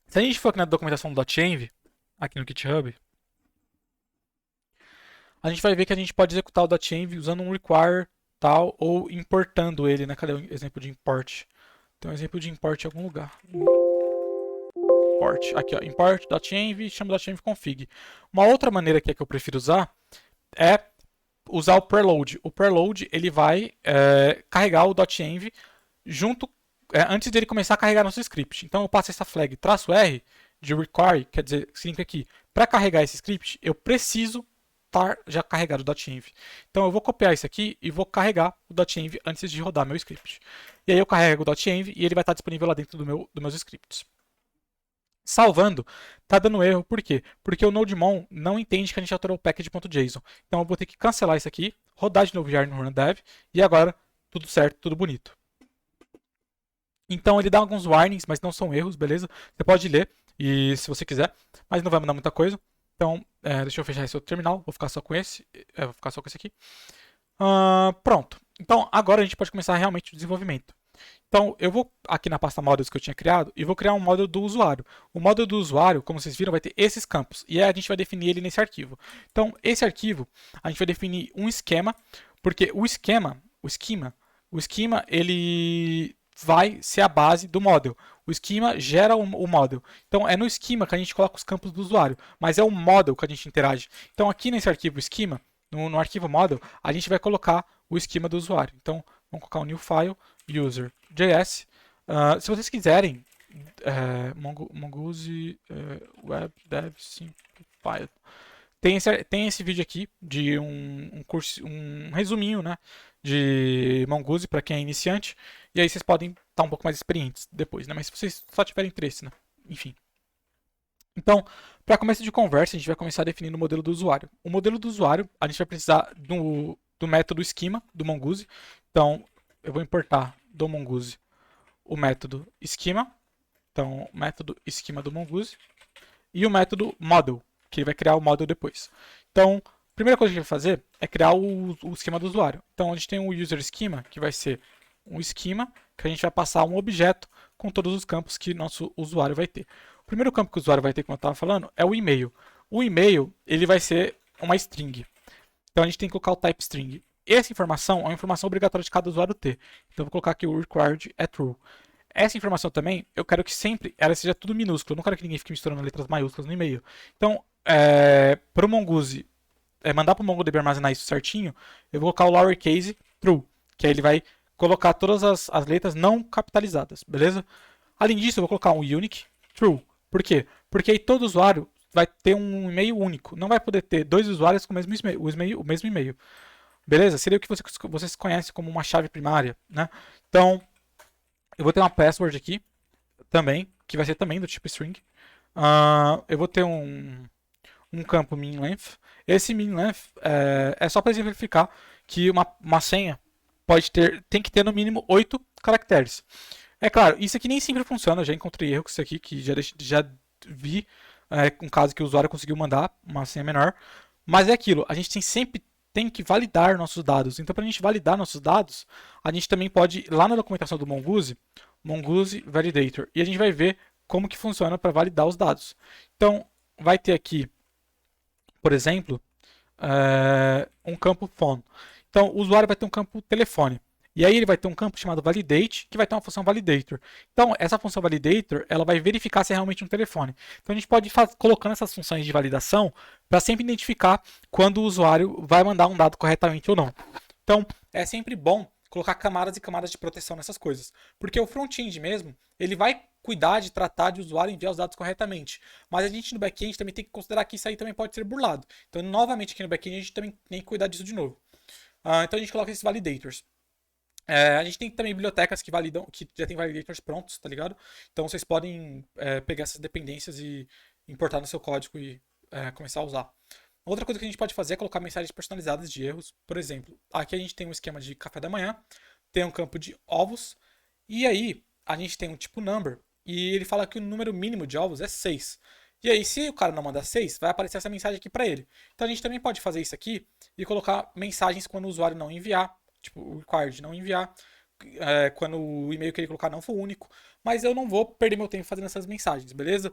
Se a gente for aqui na documentação do .env, aqui no GitHub, a gente vai ver que a gente pode executar o .env usando um require tal ou importando ele, né? Cadê o exemplo de import? Tem um exemplo de import em algum lugar. Import, aqui ó, import.env, chama .env config. Uma outra maneira que eu prefiro usar é usar o preload. O preload ele vai carregar o .env junto antes dele começar a carregar nosso script. Então eu passo essa flag -r de require, quer dizer, significa que para carregar esse script eu preciso estar já carregado o .env. Então eu vou copiar isso aqui e vou carregar o .env antes de rodar meu script. E aí eu carrego o .env e ele vai estar disponível lá dentro dos meus scripts. Salvando, tá dando erro, por quê? Porque o Nodemon não entende que a gente alterou o package.json. Então eu vou ter que cancelar isso aqui, rodar de novo o yarn no rundev e agora tudo certo, tudo bonito. Então ele dá alguns warnings, mas não são erros, beleza? Você pode ler e se você quiser, mas não vai mudar muita coisa. Então, deixa eu fechar esse outro terminal, vou ficar só com esse, vou ficar só com esse aqui. Pronto. Então agora a gente pode começar realmente o desenvolvimento. Então, eu vou aqui na pasta models que eu tinha criado e vou criar um model do usuário. O model do usuário, como vocês viram, vai ter esses campos. E aí a gente vai definir ele nesse arquivo. Então, esse arquivo, a gente vai definir um esquema, porque o esquema, ele vai ser a base do model. O esquema gera o model. Então, é no esquema que a gente coloca os campos do usuário, mas é o model que a gente interage. Então, aqui nesse arquivo esquema, no arquivo model, a gente vai colocar o esquema do usuário. Então, vamos colocar um new file, user.js. Se vocês quiserem Mongoose Web Dev Simplified. Tem esse vídeo aqui de um curso, um resuminho, né, de Mongoose para quem é iniciante. E aí vocês podem estar um pouco mais experientes depois, né? Mas se vocês só tiverem interesse, né? Enfim. Então, para começo de conversa, a gente vai começar definindo o modelo do usuário. O modelo do usuário, a gente vai precisar do método schema do Mongoose. Então, eu vou importar do Mongoose o método schema. Então, o método schema do Mongoose. E o método model, que ele vai criar o model depois. Então, a primeira coisa que a gente vai fazer é criar o esquema do usuário. Então, a gente tem o user schema, que vai ser um esquema que a gente vai passar um objeto com todos os campos que nosso usuário vai ter. O primeiro campo que o usuário vai ter, como eu estava falando, é o e-mail. O e-mail ele vai ser uma string. Então a gente tem que colocar o type string. Essa informação é uma informação obrigatória de cada usuário ter. Então eu vou colocar aqui o required é true. Essa informação também, eu quero que sempre ela seja tudo minúsculo. Eu não quero que ninguém fique misturando letras maiúsculas no e-mail. Então, para o Mongoose, mandar para o MongoDB armazenar isso certinho, eu vou colocar o lowercase true, que aí ele vai colocar todas as letras não capitalizadas, beleza? Além disso, eu vou colocar um unique true. Por quê? Porque aí todo usuário vai ter um e-mail único. Não vai poder ter dois usuários com o mesmo e-mail. Beleza? Seria o que vocês conhecem como uma chave primária, né? Então, eu vou ter uma password aqui também, que vai ser também do tipo string. Eu vou ter um campo min-length. Esse min-length é só para exemplificar que uma senha tem que ter no mínimo 8 caracteres. É claro, isso aqui nem sempre funciona. Eu já encontrei erro com isso aqui, que já vi um caso que o usuário conseguiu mandar uma senha menor. Mas é aquilo, a gente sempre tem que validar nossos dados. Então, para a gente validar nossos dados, a gente também pode ir lá na documentação do Mongoose, Mongoose Validator, e a gente vai ver como que funciona para validar os dados. Então, vai ter aqui, por exemplo, um campo phone. Então, o usuário vai ter um campo telefone. E aí ele vai ter um campo chamado validate, que vai ter uma função validator. Então, essa função validator, ela vai verificar se é realmente um telefone. Então, a gente pode ir colocando essas funções de validação para sempre identificar quando o usuário vai mandar um dado corretamente ou não. Então, é sempre bom colocar camadas e camadas de proteção nessas coisas. Porque o front-end mesmo, ele vai cuidar de tratar de usuário e enviar os dados corretamente. Mas a gente no back-end também tem que considerar que isso aí também pode ser burlado. Então, novamente aqui no back-end, a gente também tem que cuidar disso de novo. Então, a gente coloca esses validators. A gente tem também bibliotecas que validam, que já tem validators prontos, tá ligado? Então vocês podem pegar essas dependências e importar no seu código e começar a usar. Outra coisa que a gente pode fazer é colocar mensagens personalizadas de erros. Por exemplo, aqui a gente tem um esquema de café da manhã, tem um campo de ovos, e aí a gente tem um tipo number, e ele fala que o número mínimo de ovos é 6. E aí, se o cara não mandar 6, vai aparecer essa mensagem aqui para ele. Então a gente também pode fazer isso aqui e colocar mensagens quando o usuário não enviar. Tipo, o required não enviar, quando o e-mail que ele colocar não for único. Mas eu não vou perder meu tempo fazendo essas mensagens, beleza?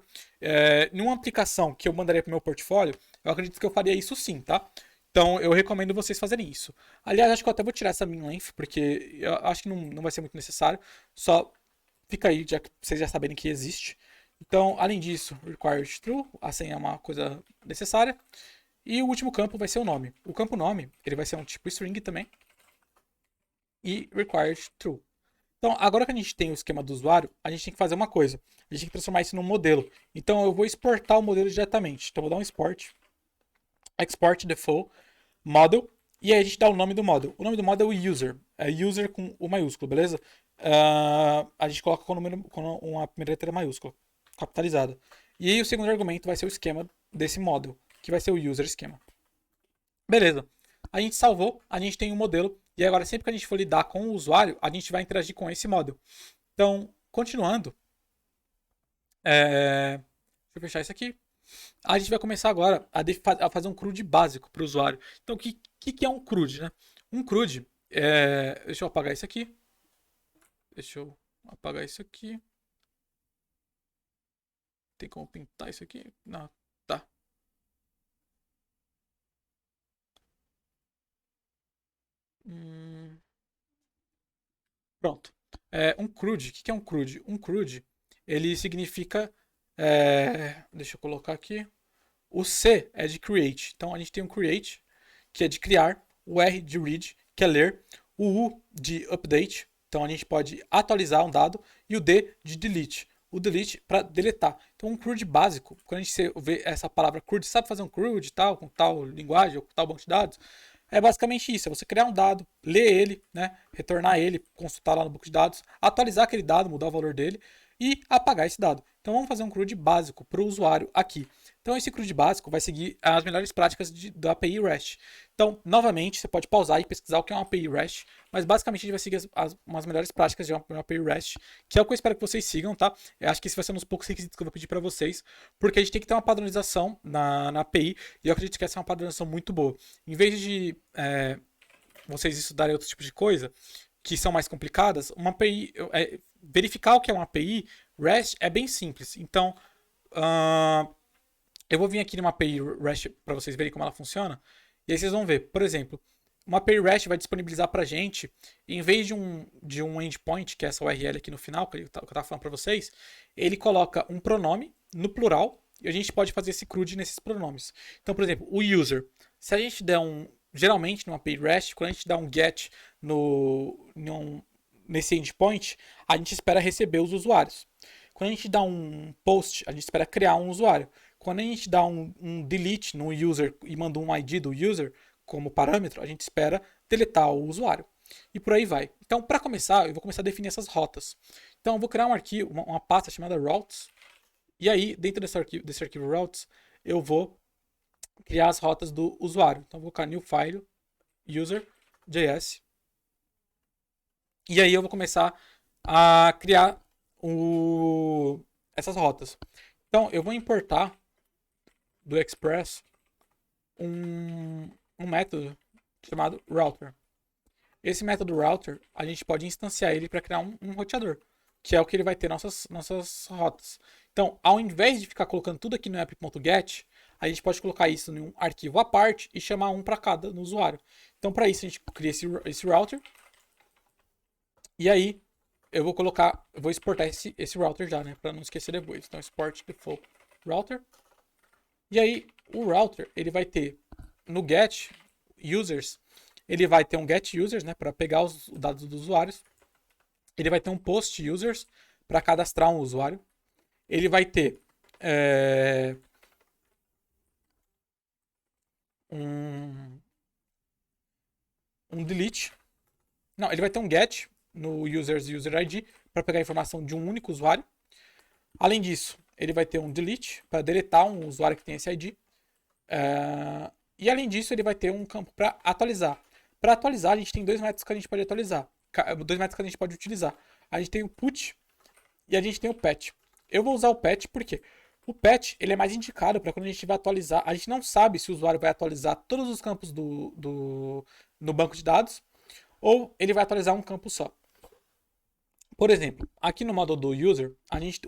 Numa aplicação que eu mandaria para o meu portfólio, eu acredito que eu faria isso sim, tá? Então eu recomendo vocês fazerem isso. Aliás, acho que eu até vou tirar essa min length, porque eu acho que não vai ser muito necessário. Só fica aí, já que vocês já saberem que existe. Então, além disso, required true, a senha é uma coisa necessária. E o último campo vai ser o nome. O campo nome, ele vai ser um tipo string também. E required true. Então, agora que a gente tem o esquema do usuário, a gente tem que fazer uma coisa. A gente tem que transformar isso num modelo. Então, eu vou exportar o modelo diretamente. Então, eu vou dar um export default model, e aí a gente dá o nome do model. O nome do model é o user. É user com o maiúsculo, beleza? A gente coloca com uma primeira letra maiúscula, capitalizada. E aí o segundo argumento vai ser o esquema desse model, que vai ser o user esquema. Beleza. A gente salvou, a gente tem um modelo, e agora sempre que a gente for lidar com o usuário, a gente vai interagir com esse model. Então, continuando, deixa eu fechar isso aqui. A gente vai começar agora a fazer um CRUD básico para o usuário. Então, o que é um CRUD, né? Um CRUD, deixa eu apagar isso aqui. Deixa eu apagar isso aqui. Tem como pintar isso aqui? Não, tá. Pronto. Um CRUD, o que é um CRUD? Um CRUD, ele significa, deixa eu colocar aqui, o C é de create, então a gente tem um create, que é de criar, o R de read, que é ler, o U de update, então a gente pode atualizar um dado, e o D de delete. o delete para deletar. Então, um CRUD básico, quando a gente vê essa palavra CRUD, sabe fazer um CRUD tal, com tal linguagem ou com tal banco de dados? É basicamente isso, é você criar um dado, ler ele, né, retornar ele, consultar lá no banco de dados, atualizar aquele dado, mudar o valor dele e apagar esse dado. Então vamos fazer um CRUD básico para o usuário aqui. Então esse CRUD básico vai seguir as melhores práticas da API REST. Então, novamente, você pode pausar e pesquisar o que é uma API REST, mas basicamente a gente vai seguir umas melhores práticas de uma API REST, que é o que eu espero que vocês sigam, tá? Eu acho que esse vai ser um dos poucos requisitos que eu vou pedir para vocês, porque a gente tem que ter uma padronização na API, e eu acredito que essa é uma padronização muito boa. Em vez de vocês estudarem outro tipo de coisa, que são mais complicadas, uma API, verificar o que é uma API REST é bem simples. Então, eu vou vir aqui numa API REST para vocês verem como ela funciona. E aí vocês vão ver, por exemplo, uma API REST vai disponibilizar para a gente, em vez de um endpoint, que é essa URL aqui no final, que eu estava falando para vocês, ele coloca um pronome no plural e a gente pode fazer esse CRUD nesses pronomes. Então, por exemplo, o user. Se a gente der geralmente numa API REST, quando a gente dá um get nesse endpoint, a gente espera receber os usuários. Quando a gente dá um post, a gente espera criar um usuário. Quando a gente dá um delete no user e manda um ID do user como parâmetro, a gente espera deletar o usuário. E por aí vai. Então, para começar, eu vou começar a definir essas rotas. Então, eu vou criar um arquivo, uma pasta chamada routes. E aí, dentro desse arquivo routes, eu vou criar as rotas do usuário. Então, eu vou colocar new file, user.js. E aí, eu vou começar a criar essas rotas. Então, eu vou importar do Express um método chamado router. Esse método router, a gente pode instanciar ele para criar um roteador, que é o que ele vai ter nossas rotas. Então, ao invés de ficar colocando tudo aqui no app.get, a gente pode colocar isso em um arquivo à parte e chamar um para cada no usuário. Então, para isso, a gente cria esse router. E aí, eu vou exportar esse router já, né, para não esquecer depois. Então, export default router. E aí, o router, ele vai ter no get users, ele vai ter um get users, né, para pegar os dados dos usuários. Ele vai ter um post users para cadastrar um usuário. Ele vai ter um delete. Não, ele vai ter um get no users user ID para pegar a informação de um único usuário. Além disso, ele vai ter um delete para deletar um usuário que tem esse ID. E além disso, ele vai ter um campo para atualizar. Para atualizar, a gente tem dois métodos que a gente pode atualizar. Dois métodos que a gente pode utilizar. A gente tem o put e a gente tem o patch. Eu vou usar o patch porque o patch ele é mais indicado para quando a gente vai atualizar. A gente não sabe se o usuário vai atualizar todos os campos no banco de dados ou ele vai atualizar um campo só. Por exemplo, aqui no modo do user,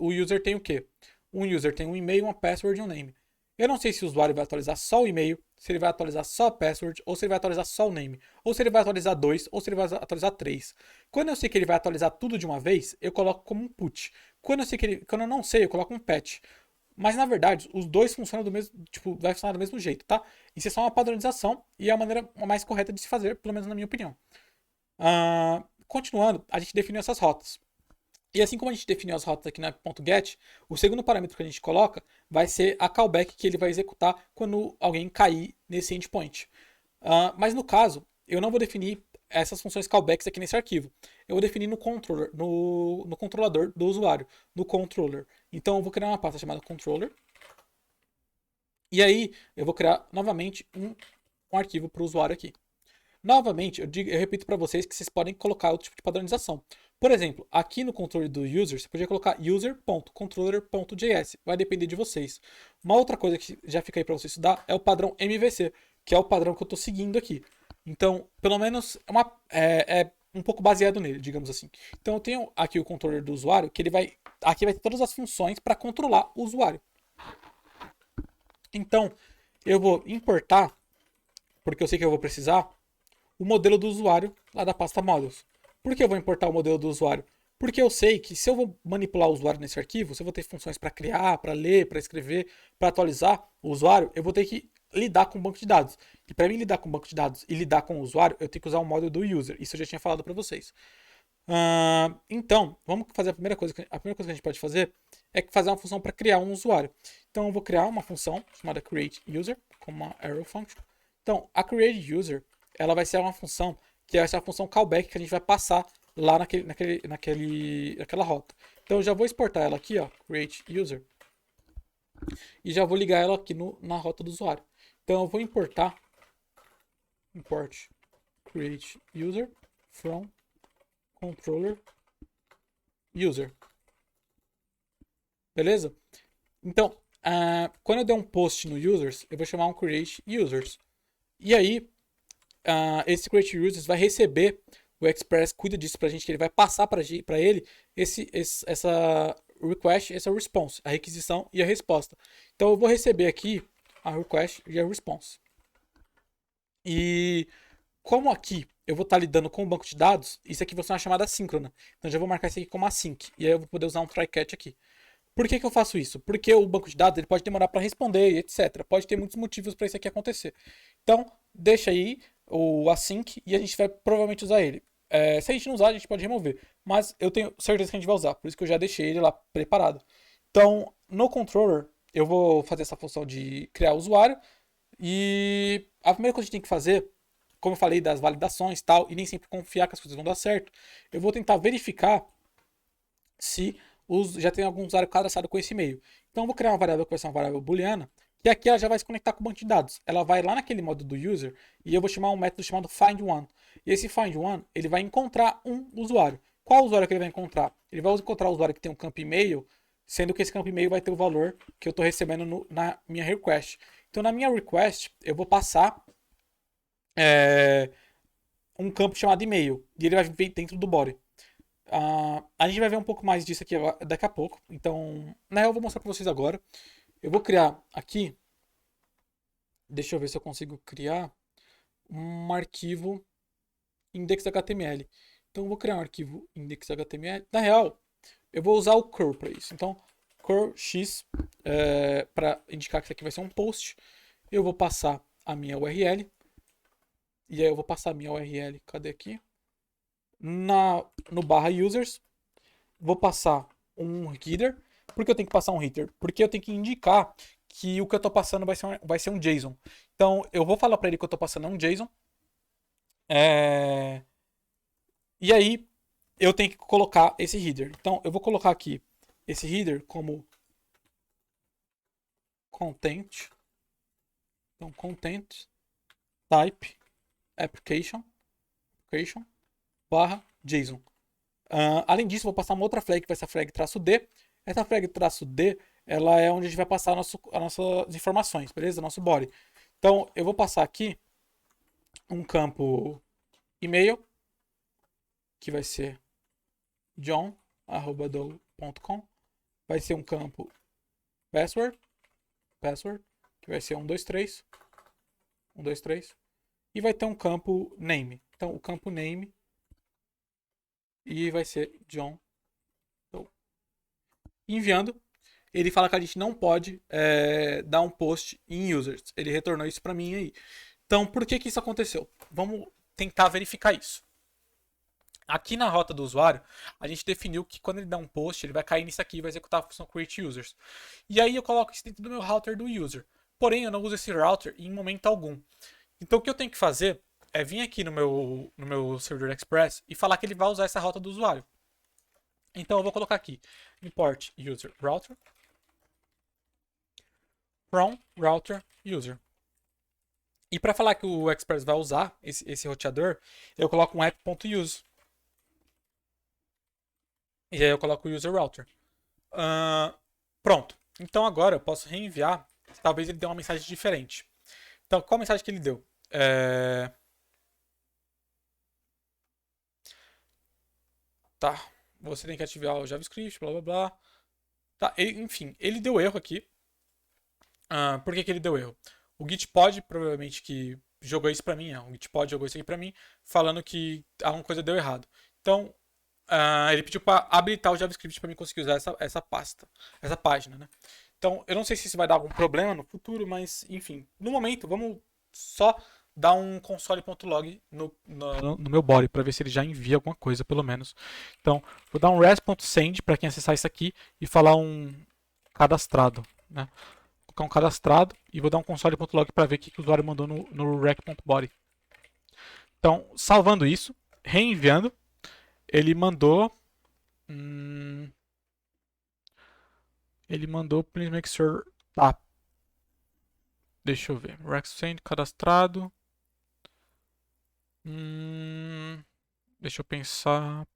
o user tem o quê? Um user tem um e-mail, uma password e um name. Eu não sei se o usuário vai atualizar só o e-mail, se ele vai atualizar só a password, ou se ele vai atualizar só o name, ou se ele vai atualizar 2, ou se ele vai atualizar 3. Quando eu sei que ele vai atualizar tudo de uma vez, eu coloco como um put. Quando eu não sei, eu coloco um patch. Mas na verdade, os dois funcionam do mesmo, tipo, vai funcionar do mesmo jeito, tá? Isso é só uma padronização e é a maneira mais correta de se fazer, pelo menos na minha opinião. Continuando, a gente definiu essas rotas. E assim como a gente definiu as rotas aqui na app.get, o segundo parâmetro que a gente coloca vai ser a callback que ele vai executar quando alguém cair nesse endpoint. Mas no caso, eu não vou definir essas funções callbacks aqui nesse arquivo. Eu vou definir no controller, no controlador do usuário, no controller. Então eu vou criar uma pasta chamada controller. E aí eu vou criar novamente um arquivo para o usuário aqui. Novamente, eu repito para vocês que vocês podem colocar outro tipo de padronização. Por exemplo, aqui no controle do user, você podia colocar user.controller.js. Vai depender de vocês. Uma outra coisa que já fica aí para você estudar é o padrão MVC, que é o padrão que eu estou seguindo aqui. Então, pelo menos é um pouco baseado nele, digamos assim. Então, eu tenho aqui o controller do usuário, que aqui vai ter todas as funções para controlar o usuário. Então, eu vou importar, porque eu sei que eu vou precisar, o modelo do usuário lá da pasta models. Por que eu vou importar o modelo do usuário? Porque eu sei que se eu vou manipular o usuário nesse arquivo, se eu vou ter funções para criar, para ler, para escrever, para atualizar o usuário, eu vou ter que lidar com o banco de dados. E para mim lidar com o banco de dados e lidar com o usuário, eu tenho que usar o módulo do user. Isso eu já tinha falado para vocês. Então, vamos fazer a primeira coisa. A primeira coisa que a gente pode fazer é fazer uma função para criar um usuário. Então, eu vou criar uma função chamada createUser, com uma arrow function. Então, a createUser, ela vai ser uma função que é essa função callback que a gente vai passar lá naquela rota. Então, eu já vou exportar ela aqui, ó, createUser, e já vou ligar ela aqui na rota do usuário. Então, eu vou import createUser from controller user. Beleza? Então, quando eu der um post no users, eu vou chamar um create users. E aí, esse create users vai receber, o Express cuida disso pra gente, que ele vai passar para ele essa request, essa response, a requisição e a resposta. Então eu vou receber aqui a request e a response. E como aqui eu vou estar lidando com o banco de dados, isso aqui vai ser uma chamada síncrona. Então eu já vou marcar isso aqui como async. E aí eu vou poder usar um try catch aqui. Por que eu faço isso? Porque o banco de dados ele pode demorar para responder, etc. Pode ter muitos motivos para isso aqui acontecer. Então, deixa aí o async e a gente vai provavelmente usar ele. Se a gente não usar, a gente pode remover. Mas eu tenho certeza que a gente vai usar, por isso que eu já deixei ele lá preparado. Então, no controller, eu vou fazer essa função de criar o usuário. E a primeira coisa que a gente tem que fazer, como eu falei das validações e tal, e nem sempre confiar que as coisas vão dar certo, eu vou tentar verificar se já tem algum usuário cadastrado com esse e-mail. Então eu vou criar uma variável que vai ser uma variável booleana, e aqui ela já vai se conectar com o banco de dados. Ela vai lá naquele modo do user e eu vou chamar um método chamado find_one. E esse find_one, ele vai encontrar um usuário. Qual usuário que ele vai encontrar? Ele vai encontrar o usuário que tem um campo e-mail, sendo que esse campo e-mail vai ter o valor que eu estou recebendo na minha request. Então na minha request, eu vou passar um campo chamado e-mail, e ele vai vir dentro do body. A gente vai ver um pouco mais disso aqui daqui a pouco. Então, na real, eu vou mostrar para vocês agora. Eu vou criar aqui. Deixa eu ver se eu consigo criar um arquivo index.html. Então, eu vou criar um arquivo index.html. Na real, eu vou usar o curl para isso. Então, curl x para indicar que isso aqui vai ser um post. Eu vou passar a minha URL. E aí eu vou passar a minha URL. Cadê aqui? No barra users, vou passar um header. Por que eu tenho que passar um header? Porque eu tenho que indicar que o que eu estou passando vai ser um JSON. Então eu vou falar para ele que eu estou passando um JSON. E aí eu tenho que colocar esse header. Então eu vou colocar aqui esse header como content. Então content type application barra JSON. Além disso, vou passar uma outra flag, que vai ser a flag -d. Essa flag -d, ela é onde a gente vai passar as nossas informações, beleza? Nosso body. Então, eu vou passar aqui um campo e-mail, que vai ser john@dou.com. Vai ser um campo password, que vai ser 123. E vai ter um campo name. Então, o campo name e vai ser John. Enviando, ele fala que a gente não pode dar um post em users. Ele retornou isso para mim aí. Então, por que isso aconteceu? Vamos tentar verificar isso. Aqui na rota do usuário, a gente definiu que quando ele dá um post, ele vai cair nisso aqui e vai executar a função createUsers. E aí eu coloco isso dentro do meu router do user. Porém, eu não uso esse router em momento algum. Então, o que eu tenho que fazer é vir aqui no meu servidor Express e falar que ele vai usar essa rota do usuário. Então eu vou colocar aqui import user router from router user. E para falar que o Express vai usar esse roteador, eu coloco um app.use. E aí eu coloco o user router. Pronto. Então agora eu posso reenviar. Talvez ele dê uma mensagem diferente. Então, qual a mensagem que ele deu? Tá. Você tem que ativar o JavaScript, blá blá blá. Tá, enfim, ele deu erro aqui. Por que ele deu erro? O Gitpod provavelmente que jogou isso pra mim, o Gitpod jogou isso aqui pra mim, falando que alguma coisa deu errado. Então, ele pediu para habilitar o JavaScript para mim conseguir usar essa página, né? Então, eu não sei se isso vai dar algum problema no futuro, mas enfim, no momento, vamos só dar um console.log no meu body para ver se ele já envia alguma coisa, pelo menos. Então, vou dar um res.send para quem acessar isso aqui e falar um cadastrado, né? Vou colocar um cadastrado e vou dar um console.log para ver o que o usuário mandou no rec.body. Então, salvando isso, reenviando, ele mandou. Ele mandou please make sure. Tá. Deixa eu ver. Rec.send cadastrado. Deixa eu pensar.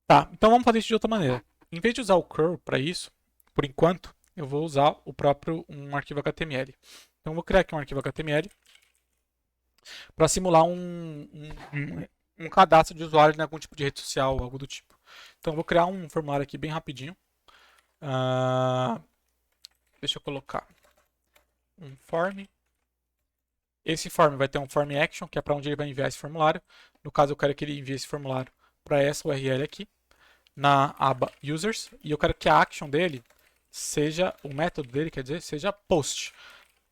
Tá, então vamos fazer isso de outra maneira. Em vez de usar o curl para isso, por enquanto, eu vou usar o próprio um arquivo HTML. Então eu vou criar aqui um arquivo HTML para simular um cadastro de usuário em algum tipo de rede social, algo do tipo. Então eu vou criar um formulário aqui bem rapidinho. Deixa eu colocar um form. Esse form vai ter um form action, que é para onde ele vai enviar esse formulário. No caso, eu quero que ele envie esse formulário para essa URL aqui, na aba users, e eu quero que a action dele seja, o método dele, quer dizer, seja post.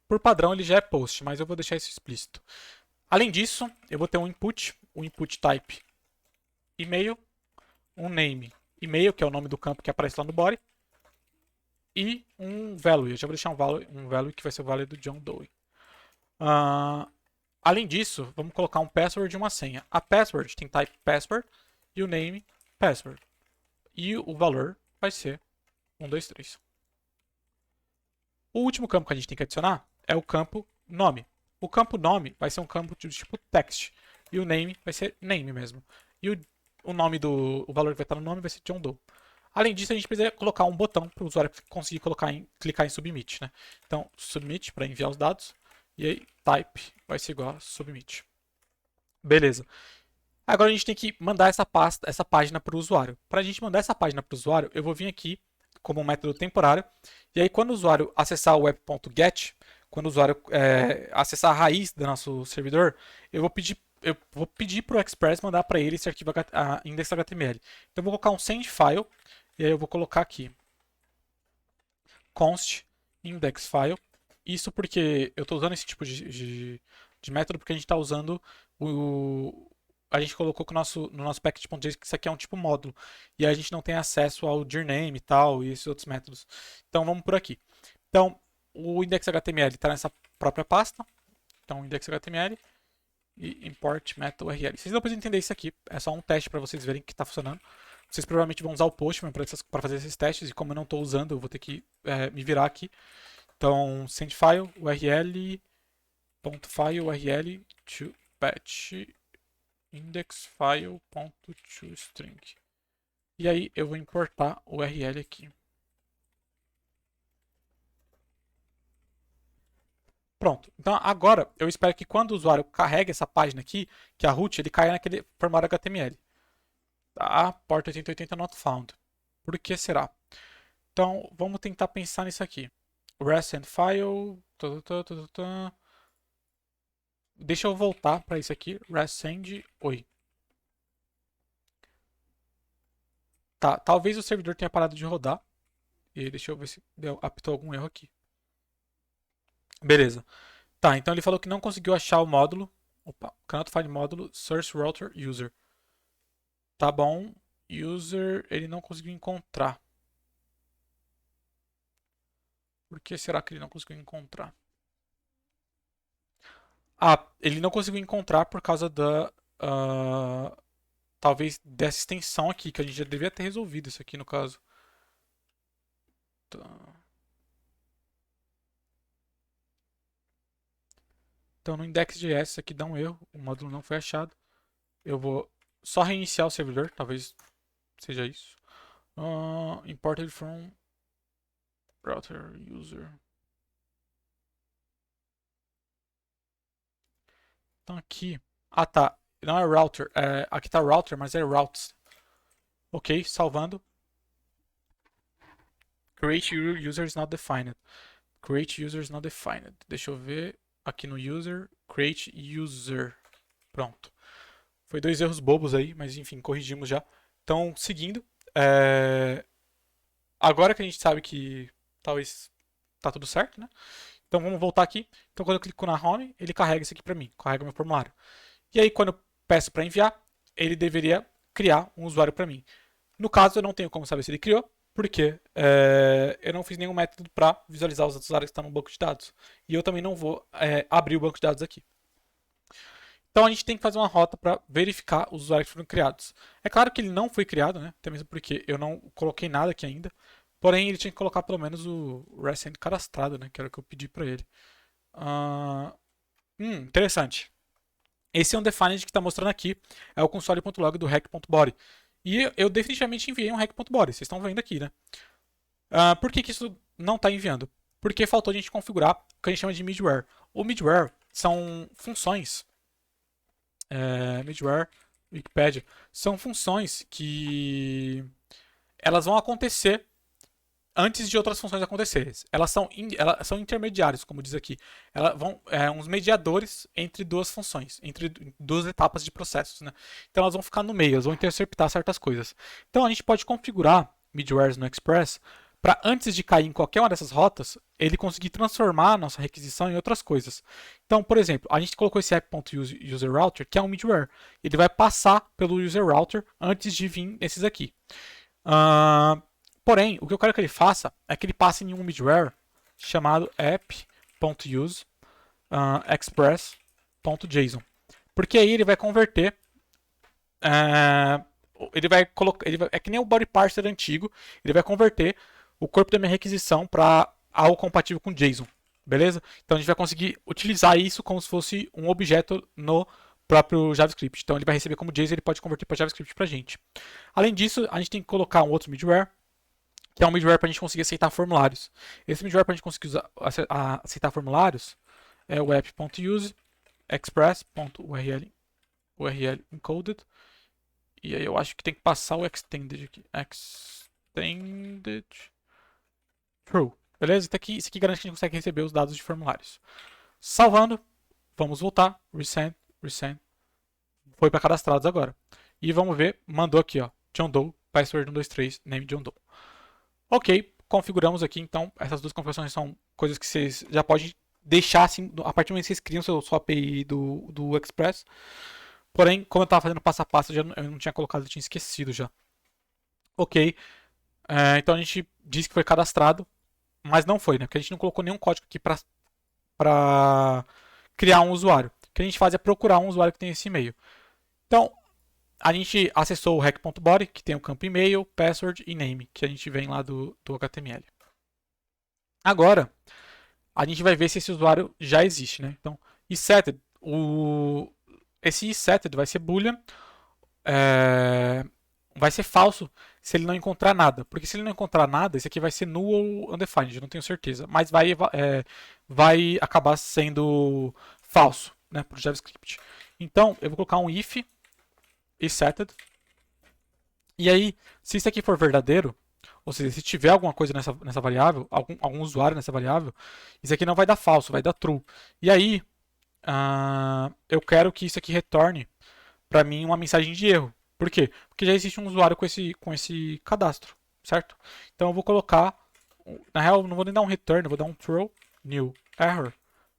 Por padrão ele já é post, mas eu vou deixar isso explícito. Além disso, eu vou ter um input, o input type e-mail, um name e-mail, que é o nome do campo que aparece lá no body, e um value. Eu já vou deixar um value que vai ser o value do John Doe. Além disso, vamos colocar um password e uma senha. A password tem type password e o name password. E o valor vai ser 123. O último campo que a gente tem que adicionar é o campo nome. O campo nome vai ser um campo de tipo text. E o name vai ser name mesmo. E o nome o valor que vai estar no nome vai ser John Doe. Além disso, a gente precisa colocar um botão para o usuário conseguir clicar em submit, né? Então, submit para enviar os dados. E aí, type vai ser igual a submit. Beleza. Agora a gente tem que mandar essa página para o usuário. Para a gente mandar essa página para o usuário, eu vou vir aqui como um método temporário. E aí, quando o usuário acessar o web.get, quando o usuário acessar a raiz do nosso servidor, eu vou pedir para o Express mandar para ele esse arquivo index.html. Então, eu vou colocar um send file. E aí, eu vou colocar aqui const index file. Isso porque eu estou usando esse tipo de método porque a gente está usando a gente colocou que no nosso package.js que isso aqui é um tipo módulo. E a gente não tem acesso ao dirname e tal, e esses outros métodos. Então vamos por aqui. Então, o index.html está nessa própria pasta. Então, index.html e import meta URL. Vocês não precisam entender isso aqui, é só um teste para vocês verem que está funcionando. Vocês provavelmente vão usar o Postman para fazer esses testes, e como eu não estou usando, eu vou ter que me virar aqui. Então, send file, URL, .file, URL, to patch, indexfile.toString. E aí eu vou importar o URL aqui. Pronto. Então agora eu espero que quando o usuário carregue essa página aqui, que a root, ele caia naquele formulário HTML. Tá? Porta 8080 not found. Por que será? Então vamos tentar pensar nisso aqui. REST and file. Deixa eu voltar para isso aqui. REST send. Oi. Tá, talvez o servidor tenha parado de rodar. E deixa eu ver se apitou algum erro aqui. Beleza. Tá, então ele falou que não conseguiu achar o módulo. Opa, cannot find módulo source router user. Tá bom. User, ele não conseguiu encontrar. Por que será que ele não conseguiu encontrar? Ah, ele não conseguiu encontrar por causa da. Talvez dessa extensão aqui, que a gente já devia ter resolvido isso aqui no caso. Tá. Então no index.js isso aqui dá um erro, o módulo não foi achado. Eu vou só reiniciar o servidor, talvez seja isso. Imported from router user. Então aqui. Ah tá. Não é router. Aqui tá router, mas é routes. Ok, salvando. Create user is not defined. Create user is not defined. Deixa eu ver. Aqui no user. Create user. Pronto. Foi 2 erros bobos aí, mas enfim, corrigimos já. Então, seguindo. Agora que a gente sabe que talvez tá tudo certo, né? Então vamos voltar aqui. Então quando eu clico na home, ele carrega isso aqui para mim, carrega meu formulário. E aí quando eu peço para enviar, ele deveria criar um usuário para mim. No caso, eu não tenho como saber se ele criou, porque eu não fiz nenhum método para visualizar os usuários que estão no banco de dados. E eu também não vou abrir o banco de dados aqui. Então a gente tem que fazer uma rota para verificar os usuários que foram criados. É claro que ele não foi criado, né? Até mesmo porque eu não coloquei nada aqui ainda. Porém, ele tinha que colocar pelo menos o recent cadastrado, né? Que era o que eu pedi para ele. Interessante. Esse é um defined que está mostrando aqui. É o console.log do hack.body. E eu definitivamente enviei um hack.body. Vocês estão vendo aqui, né? Por que isso não está enviando? Porque faltou a gente configurar o que a gente chama de midware. O midware são funções. Midware, Wikipedia, são funções que elas vão acontecer antes de outras funções acontecerem. Elas são intermediários, como diz aqui. Elas vão uns mediadores entre duas funções, entre duas etapas de processos, né? Então elas vão ficar no meio, elas vão interceptar certas coisas. Então a gente pode configurar midwares no Express para antes de cair em qualquer uma dessas rotas, ele conseguir transformar a nossa requisição em outras coisas. Então, por exemplo, a gente colocou esse app.userRouter, que é um midware. Ele vai passar pelo userRouter antes de vir esses aqui. Porém, o que eu quero que ele faça é que ele passe em um midware chamado app.use express.json. Porque aí ele vai converter. Ele vai colocar. É que nem o body parser antigo. Ele vai converter o corpo da minha requisição para algo compatível com JSON. Beleza? Então a gente vai conseguir utilizar isso como se fosse um objeto no próprio JavaScript. Então ele vai receber como JSON, ele pode converter para JavaScript para a gente. Além disso, a gente tem que colocar um outro midware, que é um midware para a gente conseguir aceitar formulários. Esse midware para a gente conseguir aceitar formulários é o app.use express.url encoded. E aí eu acho que tem que passar o extended aqui. Extended true. Beleza? Então aqui, isso aqui garante que a gente consegue receber os dados de formulários. Salvando, vamos voltar. Resend. Foi para cadastrados agora. E vamos ver, mandou aqui, ó. John Doe, password 123, name John Doe. Ok, configuramos aqui, então, essas duas configurações são coisas que vocês já podem deixar assim, a partir do momento que vocês criam sua API do Express. Porém, como eu estava fazendo passo a passo, eu não tinha colocado, eu tinha esquecido já. Ok, então a gente disse que foi cadastrado, mas não foi, né? Porque a gente não colocou nenhum código aqui para criar um usuário. O que a gente faz é procurar um usuário que tem esse e-mail. Então, a gente acessou o hack.body, que tem o campo e-mail, password e name, que a gente vem lá do HTML. Agora, a gente vai ver se esse usuário já existe, né? Então, iSetted, esse iSetted vai ser boolean, vai ser falso se ele não encontrar nada. Porque se ele não encontrar nada, esse aqui vai ser null ou undefined, eu não tenho certeza. Mas vai acabar sendo falso, né, para o JavaScript. Então, eu vou colocar um if iSetted. E aí, se isso aqui for verdadeiro, ou seja, se tiver alguma coisa nessa variável, algum usuário nessa variável, isso aqui não vai dar falso, vai dar true. E aí, eu quero que isso aqui retorne para mim uma mensagem de erro. Por quê? Porque já existe um usuário com esse cadastro, certo? Então eu vou colocar, na real, não vou nem dar um return, eu vou dar um throw new error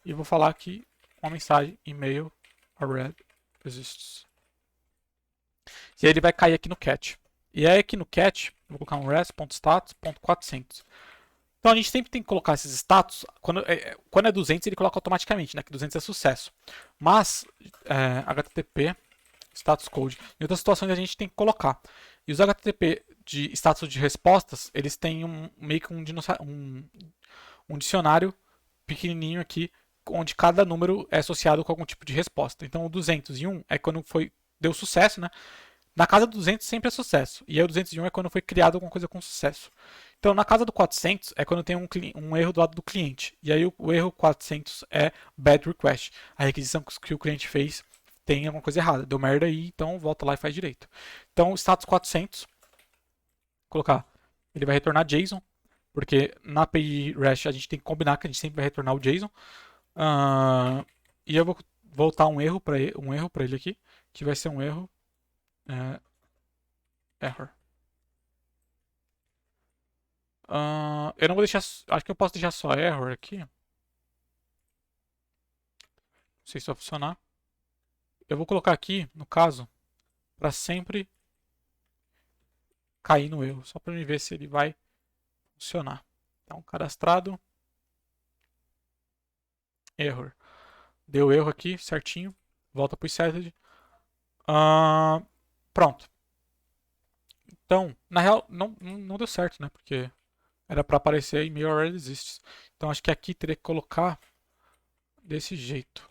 e vou falar aqui uma mensagem email array exists. E aí ele vai cair aqui no catch. E aí aqui no catch, eu vou colocar um res.status.400. Então a gente sempre tem que colocar esses status. Quando é 200, ele coloca automaticamente, né? Que 200 é sucesso. Mas HTTP status code, em outras situações a gente tem que colocar. E os HTTP de status de respostas, eles têm meio que um dicionário pequenininho aqui, onde cada número é associado com algum tipo de resposta. Então o 201 é quando deu sucesso, né? Na casa do 200 sempre é sucesso. E aí o 201 é quando foi criado alguma coisa com sucesso. Então na casa do 400 é quando tem um erro do lado do cliente. E aí o erro 400 é bad request. A requisição que o cliente fez tem alguma coisa errada. Deu merda aí, então volta lá e faz direito. Então status 400, colocar, ele vai retornar JSON. Porque na API REST a gente tem que combinar que a gente sempre vai retornar o JSON. E eu vou voltar um erro para ele aqui, que vai ser um erro error. Eu não vou deixar. Acho que eu posso deixar só error aqui. sei se vai funcionar. Eu vou colocar aqui, no caso, para sempre cair no erro, só para me ver se ele vai funcionar. Então, cadastrado, error. Deu erro aqui, certinho. Volta para o settled. Pronto. Então, na real, não deu certo, né? Porque era para aparecer e-mail already exists. Então, acho que aqui teria que colocar desse jeito.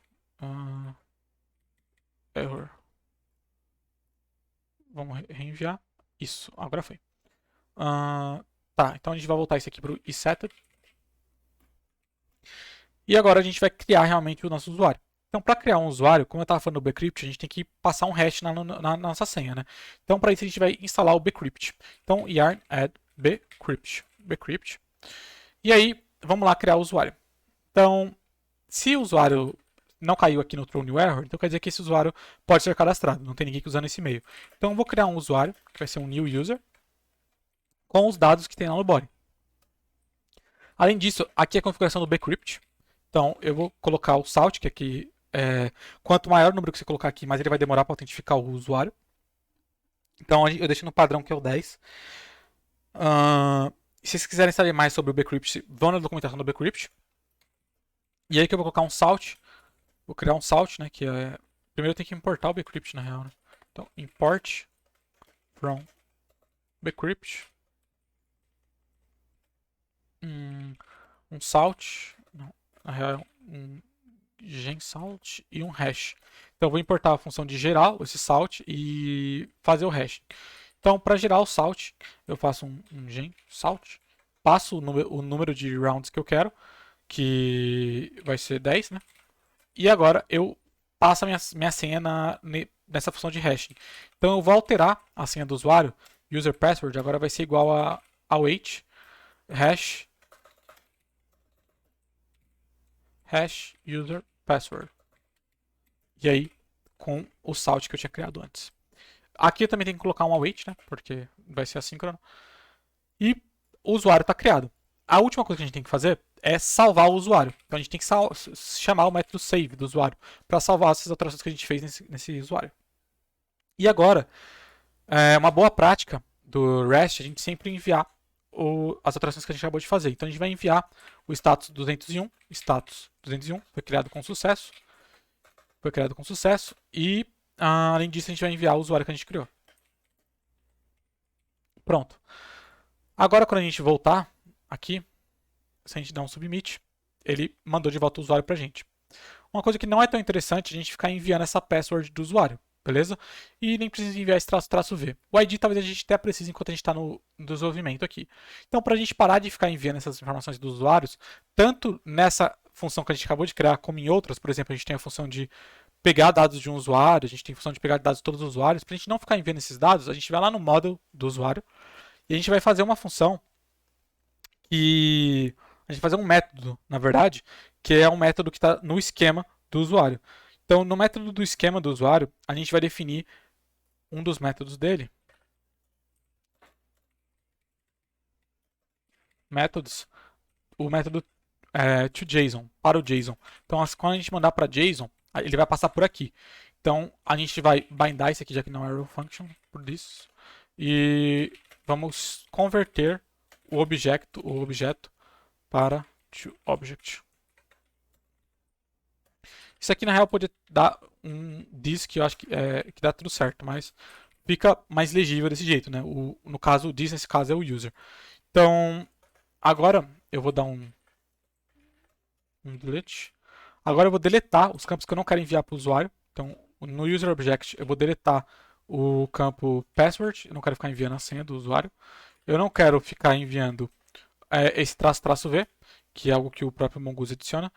Error. Vamos reenviar. Isso, agora foi. Tá, então a gente vai voltar isso aqui para o eSettled. E agora a gente vai criar realmente o nosso usuário. Então, para criar um usuário, como eu estava falando do Bcrypt, a gente tem que passar um hash na nossa senha, né? Então, para isso a gente vai instalar o Bcrypt. Então, yarn add Bcrypt. E aí, vamos lá criar o usuário. Então, se o usuário não caiu aqui no throw new error, então quer dizer que esse usuário pode ser cadastrado, não tem ninguém usando esse e-mail. Então, eu vou criar um usuário, que vai ser um new user, com os dados que tem lá no body. Além disso, aqui é a configuração do Bcrypt. Então, eu vou colocar o salt, que aqui quanto maior o número que você colocar aqui, mais ele vai demorar para autentificar o usuário. Então, eu deixo no padrão que é o 10. Se vocês quiserem saber mais sobre o Bcrypt, vão na documentação do Bcrypt. E aí que eu vou colocar um salt. Vou criar um salt, né? Que é... Primeiro eu tenho que importar o Bcrypt, na real. Né? Então, import from Bcrypt. Um salt. Não, na real, um gensalt e um hash. Então eu vou importar a função de gerar esse salt e fazer o hash. Então para gerar o salt, eu faço um gensalt, passo o número de rounds que eu quero, que vai ser 10, né? E agora eu passo a minha senha nessa função de hashing. Então eu vou alterar a senha do usuário, user password, agora vai ser igual a await hash user password. E aí, com o salt que eu tinha criado antes. Aqui eu também tenho que colocar um await, né? Porque vai ser assíncrono. E o usuário está criado. A última coisa que a gente tem que fazer é salvar o usuário. Então a gente tem que chamar o método save do usuário para salvar essas alterações que a gente fez nesse usuário. E agora, uma boa prática do REST é a gente sempre enviar as alterações que a gente acabou de fazer. Então a gente vai enviar o status 201. Status 201 foi criado com sucesso. E, além disso, a gente vai enviar o usuário que a gente criou. Pronto. Agora, quando a gente voltar aqui, se a gente der um submit, ele mandou de volta o usuário pra gente. Uma coisa que não é tão interessante é a gente ficar enviando essa password do usuário, beleza? E nem precisa enviar esse traço V. O ID talvez a gente até precise enquanto a gente está no desenvolvimento aqui. Então, para a gente parar de ficar enviando essas informações dos usuários, tanto nessa função que a gente acabou de criar, como em outras, por exemplo, a gente tem a função de pegar dados de um usuário, a gente tem a função de pegar dados de todos os usuários, para a gente não ficar enviando esses dados, a gente vai lá no model do usuário e a gente vai fazer uma função que a gente vai fazer um método, na verdade, que é um método que está no esquema do usuário. Então, no método do esquema do usuário, a gente vai definir um dos métodos dele. Métodos. O método to JSON, para o JSON. Então, quando a gente mandar para JSON, ele vai passar por aqui. Então, a gente vai bindar isso aqui, já que não é arrow function, por isso. E vamos converter o objeto para toObject. Isso aqui, na real, pode dar um this que eu acho que dá tudo certo, mas fica mais legível desse jeito, né? No caso, o this, nesse caso, é o user. Então, agora eu vou dar um delete. Agora eu vou deletar os campos que eu não quero enviar para o usuário. Então, no user object, eu vou deletar o campo password. Eu não quero ficar enviando a senha do usuário. Eu não quero ficar enviando esse "-v", que é algo que o próprio Mongoose adiciona.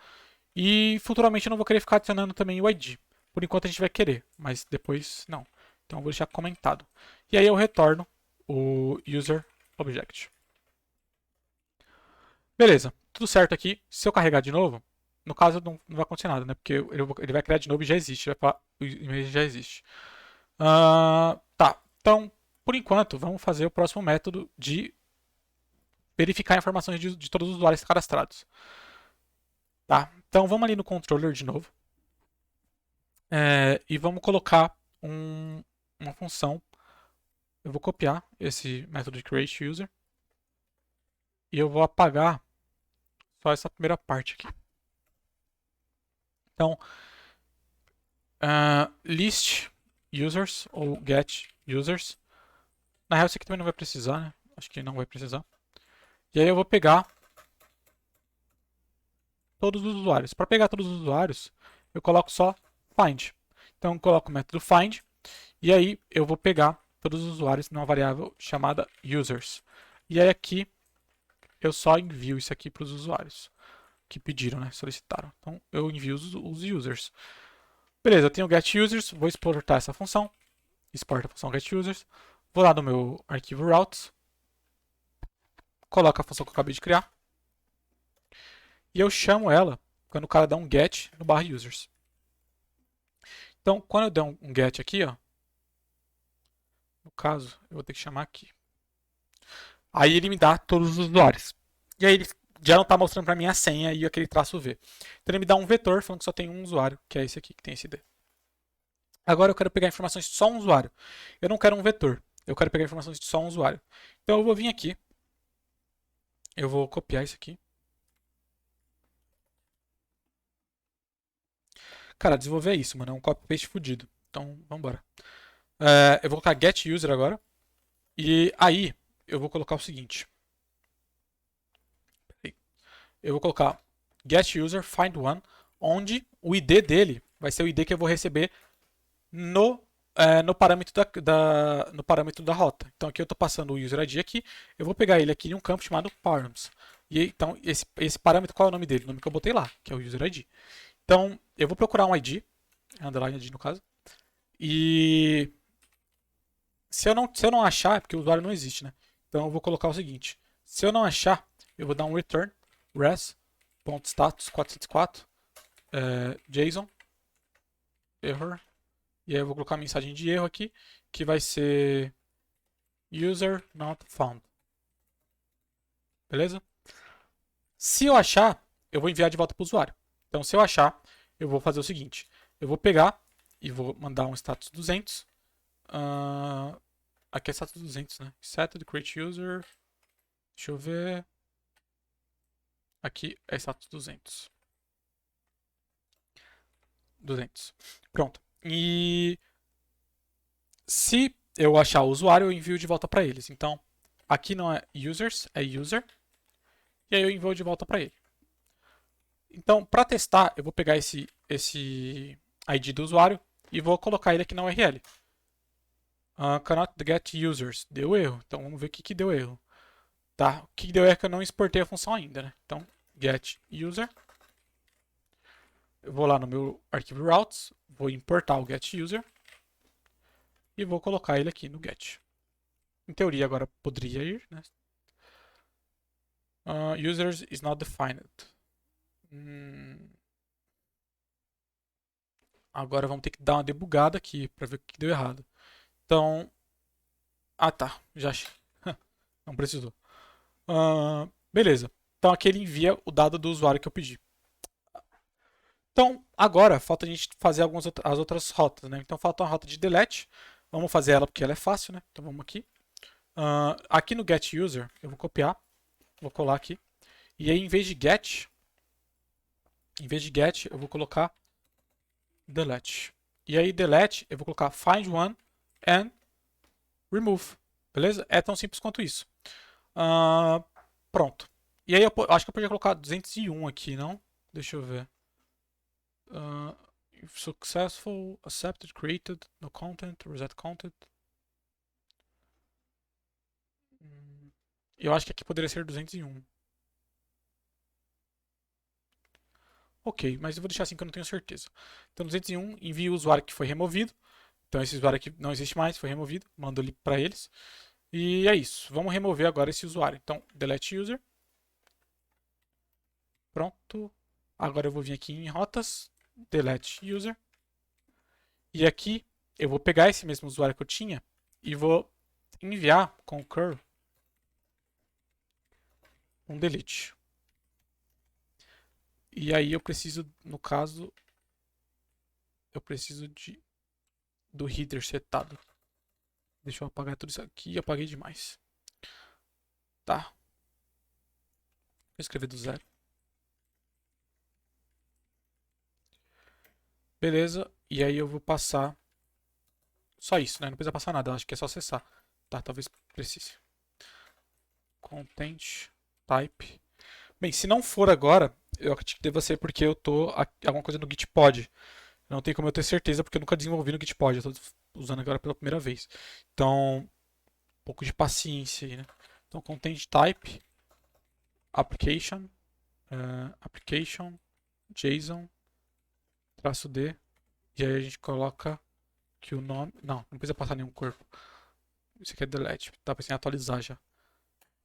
E futuramente eu não vou querer ficar adicionando também o ID. Por enquanto a gente vai querer, mas depois não. Então eu vou deixar comentado. E aí eu retorno o user object. Beleza, tudo certo aqui. Se eu carregar de novo, no caso não vai acontecer nada, né? Porque ele vai criar de novo e já existe. O e-mail já existe. Tá, então por enquanto vamos fazer o próximo método de verificar informações de todos os usuários cadastrados. Tá, então vamos ali no controller de novo. E vamos colocar uma função. Eu vou copiar esse método de create user e eu vou apagar só essa primeira parte aqui. Então, list users ou get users. Na real, isso aqui também não vai precisar, né? Acho que não vai precisar. E aí eu vou pegar todos os usuários. Para pegar todos os usuários, eu coloco só find. Então, eu coloco o método find e aí eu vou pegar todos os usuários numa variável chamada users. E aí aqui eu só envio isso aqui para os usuários que pediram, né? Solicitaram. Então eu envio os users. Beleza, eu tenho get users, vou exportar essa função. Exporta a função get users. Vou lá no meu arquivo routes. Coloco a função que eu acabei de criar. E eu chamo ela quando o cara dá um get no barra users. Então, quando eu der um get aqui, ó, no caso, eu vou ter que chamar aqui. Aí ele me dá todos os usuários. E aí ele já não está mostrando para mim a senha e aquele traço V. Então ele me dá um vetor falando que só tem um usuário, que é esse aqui, que tem esse ID. Agora eu quero pegar informações de só um usuário. Eu não quero um vetor. Eu quero pegar informações de só um usuário. Então eu vou vir aqui. Eu vou copiar isso aqui. Cara, desenvolver é isso, mano. É um copy-paste fudido. Então, vambora. Eu vou colocar get user agora. E aí, eu vou colocar o seguinte. Eu vou colocar get user find one, onde o ID dele vai ser o ID que eu vou receber no parâmetro da rota. Então aqui eu estou passando o user ID aqui, eu vou pegar ele aqui em um campo chamado params. E então esse parâmetro, qual é o nome dele? O nome que eu botei lá, que é o user ID. Então eu vou procurar um ID, underline ID no caso, e se eu não achar, é porque o usuário não existe, né? Então eu vou colocar o seguinte: se eu não achar, eu vou dar um return res.status 404 JSON error. E aí eu vou colocar a mensagem de erro aqui, que vai ser user not found. Beleza? Se eu achar, eu vou enviar de volta para o usuário. Então, se eu achar, eu vou fazer o seguinte: eu vou pegar e vou mandar um status 200. Aqui é status 200, né? Set create user. Deixa eu ver. Aqui é status 200. 200. Pronto. E se eu achar o usuário, eu envio de volta para eles. Então, aqui não é users, é user. E aí eu envio de volta para ele. Então, para testar, eu vou pegar esse ID do usuário e vou colocar ele aqui na URL. Cannot get users. Deu erro. Então, vamos ver o que deu erro. Tá? O que deu erro é que eu não exportei a função ainda, né? Então, get user. Eu vou lá no meu arquivo routes, vou importar o get user e vou colocar ele aqui no get. Em teoria, agora poderia ir, né? Users is not defined. Agora vamos ter que dar uma debugada aqui para ver o que deu errado. Então, tá, já achei. Não precisou. Beleza. Então aqui ele envia o dado do usuário que eu pedi. Então, agora falta a gente fazer as outras rotas, né? Então falta uma rota de delete. Vamos fazer ela porque ela é fácil, né? Então vamos aqui. Aqui no get user, eu vou copiar, vou colar aqui. E aí, em vez de get, eu vou colocar delete. E aí, delete, eu vou colocar find one and remove. Beleza? É tão simples quanto isso. Pronto. E aí, eu acho que eu podia colocar 201 aqui, não? Deixa eu ver. Successful, accepted, created, no content, reset content. Eu acho que aqui poderia ser 201. Ok, mas eu vou deixar assim que eu não tenho certeza. Então, 201 envia o usuário que foi removido. Então, esse usuário aqui não existe mais, foi removido. Mando ele para eles. E é isso. Vamos remover agora esse usuário. Então, delete user. Pronto. Agora eu vou vir aqui em rotas. Delete user. E aqui eu vou pegar esse mesmo usuário que eu tinha e vou enviar com o curl um delete. E aí eu preciso, no caso, eu preciso do header setado. Deixa eu apagar tudo isso aqui. Apaguei demais. Tá. Vou escrever do zero. Beleza. E aí eu vou passar só isso, né? Não precisa passar nada. Eu acho que é só acessar. Tá, talvez precise. Content type. Bem, se não for agora, eu acredito que deva ser porque eu tô alguma coisa no Gitpod. Não tem como eu ter certeza porque eu nunca desenvolvi no Gitpod. Eu tô usando agora pela primeira vez. Então, um pouco de paciência aí, né? Então, content type, application, application, JSON, traço D. E aí a gente coloca que o nome. Não precisa passar nenhum corpo. Isso aqui é delete. Tá pensando em atualizar já.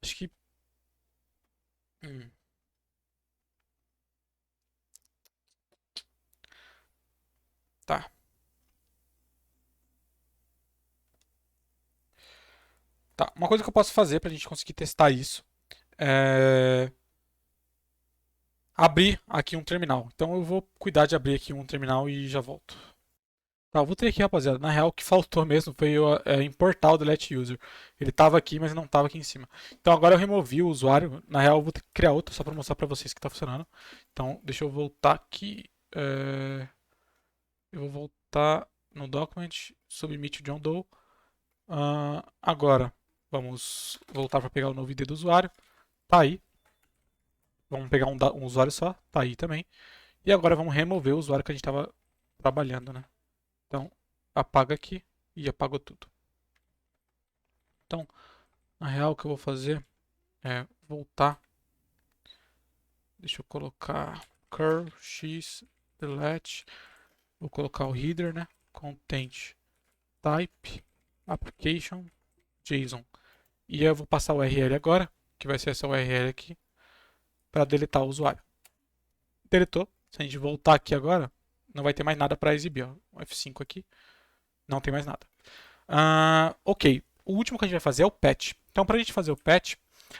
Acho que. Hum. Tá. Tá. Uma coisa que eu posso fazer pra gente conseguir testar isso é abrir aqui um terminal. Então eu vou cuidar de abrir aqui um terminal e já volto. Tá, eu vou ter aqui, rapaziada. Na real, o que faltou mesmo foi eu importar o delete user. Ele estava aqui, mas não estava aqui em cima. Então agora eu removi o usuário. Na real, eu vou ter que criar outro só para mostrar para vocês que está funcionando. Então, deixa eu voltar aqui. Eu vou voltar no document, submit o John Doe. Agora, vamos voltar para pegar o novo ID do usuário. Tá aí. Vamos pegar um usuário só. Tá aí também. E agora vamos remover o usuário que a gente estava trabalhando, né? Então, apaga aqui e apagou tudo. Então, na real, o que eu vou fazer é voltar. Deixa eu colocar curl x delete. Vou colocar o header, né? Content type application JSON. E eu vou passar o URL agora, que vai ser essa URL aqui, para deletar o usuário. Deletou. Se a gente voltar aqui agora, não vai ter mais nada para exibir. Ó. O F5 aqui, não tem mais nada. Ok. O último que a gente vai fazer é o patch. Então, para a gente fazer o patch,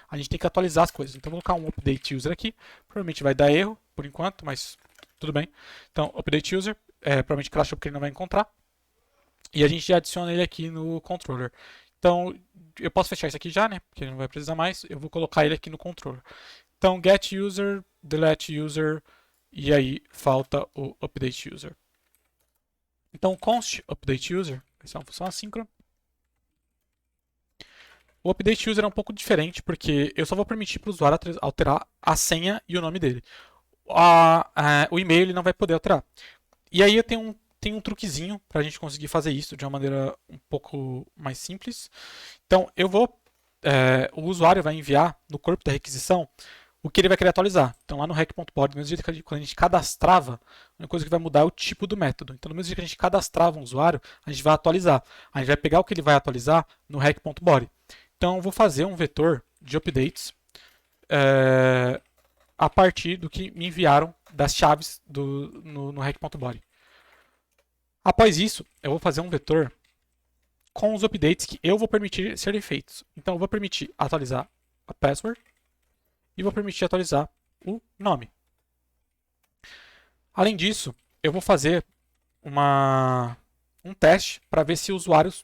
a gente tem que atualizar as coisas. Então, vou colocar um update user aqui. Provavelmente vai dar erro por enquanto, mas tudo bem. Então, update user, provavelmente crashou porque ele não vai encontrar. E a gente já adiciona ele aqui no controller. Então, eu posso fechar isso aqui já, né? Porque ele não vai precisar mais. Eu vou colocar ele aqui no controller. Então, get user, delete user, e aí falta o update user. Então, const update user, essa é uma função assíncrona. O update user é um pouco diferente, porque eu só vou permitir para o usuário alterar a senha e o nome dele. O e-mail ele não vai poder alterar. E aí eu tenho um truquezinho para a gente conseguir fazer isso de uma maneira um pouco mais simples. Então, o usuário vai enviar no corpo da requisição o que ele vai querer atualizar. Então, lá no rec.pod, do mesmo jeito que quando a gente cadastrava, a única coisa que vai mudar é o tipo do método. Então, no mesmo jeito que a gente cadastrava um usuário, a gente vai atualizar. A gente vai pegar o que ele vai atualizar no rec.body. Então, eu vou fazer um vetor de updates a partir do que me enviaram das chaves no rec.body. Após isso, eu vou fazer um vetor com os updates que eu vou permitir serem feitos. Então, eu vou permitir atualizar a password e vou permitir atualizar o nome. Além disso, eu vou fazer um teste para ver se o usuário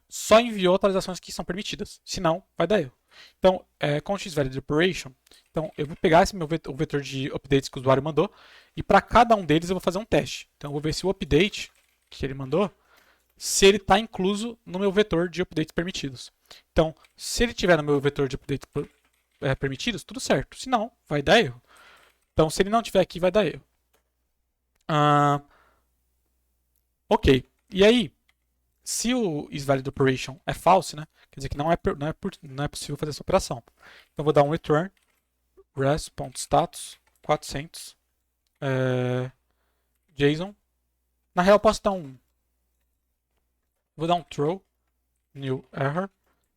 só enviou atualizações que são permitidas. Se não, vai dar erro. Então, com xValid operation, então eu vou pegar o vetor de updates que o usuário mandou e para cada um deles eu vou fazer um teste. Então, eu vou ver se o update que ele mandou, se ele está incluso no meu vetor de updates permitidos. Então, se ele tiver no meu vetor de updates permitidos, tudo certo. Se não, vai dar erro. Então, se ele não tiver aqui, vai dar erro. Ok. E aí, se o isValid operation é false, né, quer dizer que não é possível fazer essa operação. Então, eu vou dar um return res.status 400 JSON. Na real, eu posso dar vou dar um throw new error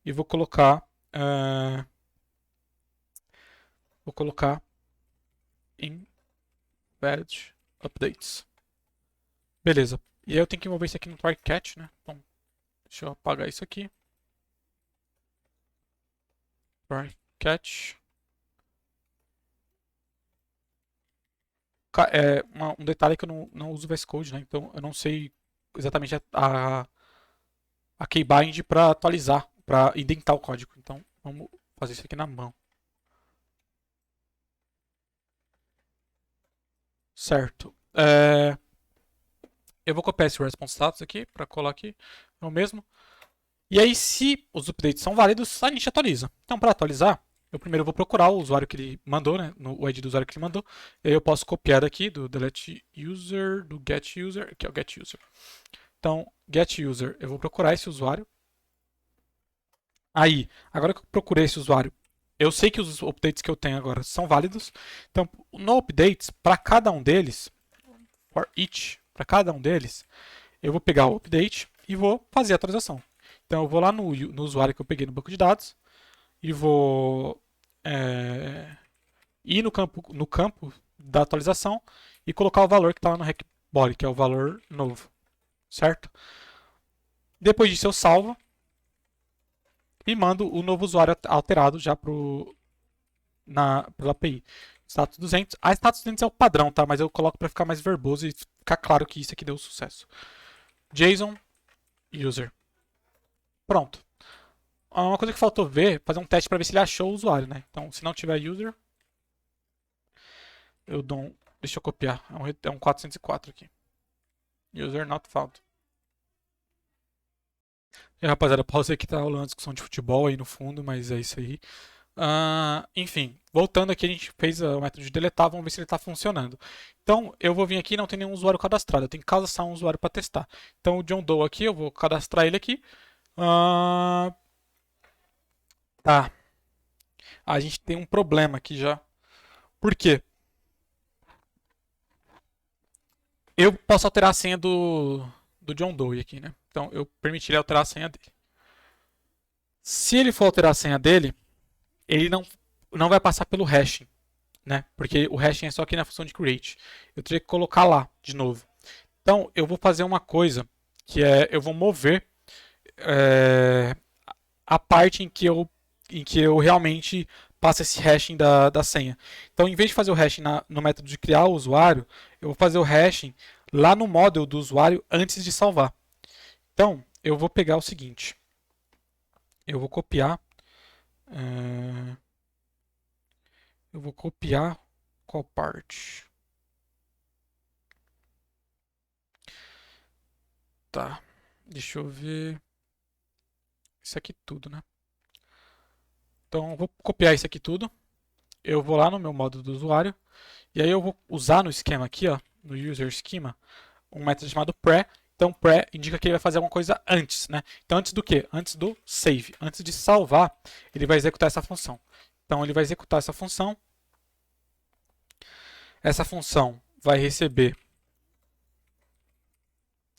e vou colocar invalid updates. Beleza. E aí eu tenho que mover isso aqui no try catch, né? Então, deixa eu apagar isso aqui. Try catch. Um detalhe é que eu não uso VS Code, né? Então eu não sei exatamente a keybind para atualizar, para indentar o código. Então vamos fazer isso aqui na mão. Certo. Eu vou copiar esse response status aqui para colar aqui. É o mesmo. E aí, se os updates são válidos, a gente atualiza. Então, para atualizar, eu primeiro vou procurar o usuário que ele mandou, né? O ID do usuário que ele mandou. E aí eu posso copiar daqui do delete user, do get user, que é o get user. Então, get user, eu vou procurar esse usuário. Aí, agora que eu procurei esse usuário, eu sei que os updates que eu tenho agora são válidos. Então, no updates, para cada um deles, for each, para cada um deles, eu vou pegar o update e vou fazer a atualização. Então eu vou lá no usuário que eu peguei no banco de dados e vou ir no campo da atualização e colocar o valor que está lá no RecBody, que é o valor novo, certo? Depois disso eu salvo e mando o novo usuário alterado já pela API. Status 200. A status 200 é o padrão, tá? Mas eu coloco para ficar mais verboso e ficar claro que isso aqui deu sucesso. JSON user. Pronto. Uma coisa que faltou ver, fazer um teste para ver se ele achou o usuário, né? Então, se não tiver user, eu dou um... Deixa eu copiar. É um 404 aqui. User not found. E rapaziada, pausei que tá rolando discussão de futebol aí no fundo, mas é isso aí. Enfim, voltando aqui, a gente fez o método de deletar, vamos ver se ele está funcionando. Então, eu vou vir aqui e não tem nenhum usuário cadastrado, eu tenho que cadastrar um usuário para testar. Então, o John Doe aqui, eu vou cadastrar ele aqui. Tá. A gente tem um problema aqui já. Por quê? Eu posso alterar a senha do John Doe aqui, né? Então, eu permiti ele alterar a senha dele. Se ele for alterar a senha dele, ele não vai passar pelo hashing, né? Porque o hashing é só aqui na função de create. Eu teria que colocar lá de novo. Então, eu vou fazer uma coisa, que é, eu vou mover a parte em que eu realmente passo esse hashing da senha. Então, em vez de fazer o hashing no método de criar o usuário, eu vou fazer o hashing lá no model do usuário antes de salvar. Então, eu vou pegar o seguinte. Eu vou copiar. Eu vou copiar qual parte? Tá. Deixa eu ver. Isso aqui tudo, né? Então, eu vou copiar isso aqui tudo. Eu vou lá no meu modo do usuário. E aí eu vou usar no esquema aqui, ó, no user schema, um método chamado pre. Então, pre indica que ele vai fazer alguma coisa antes, né? Então, antes do quê? Antes do save. Antes de salvar, ele vai executar essa função. Então, ele vai executar essa função. Essa função vai receber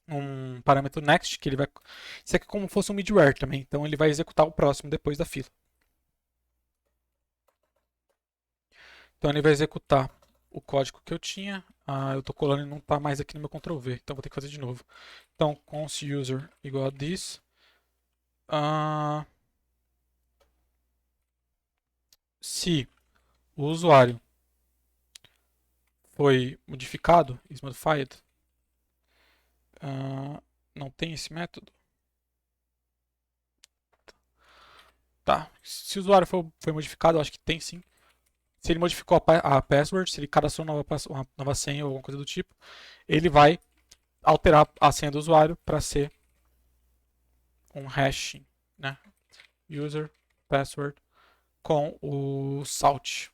um parâmetro next, que ele vai... Isso aqui é como se fosse um middleware também. Então, ele vai executar o próximo depois da fila. Então, ele vai executar o código que eu tinha. Eu estou colando e não está mais aqui no meu Ctrl V, então vou ter que fazer de novo. Então, const user igual a this. Se o usuário foi modificado, is modified, não tem esse método. Tá, se o usuário foi modificado, eu acho que tem sim. Se ele modificou a password, se ele cadastrou uma nova senha ou alguma coisa do tipo, ele vai alterar a senha do usuário para ser um hashing, né? User, password, com o salt.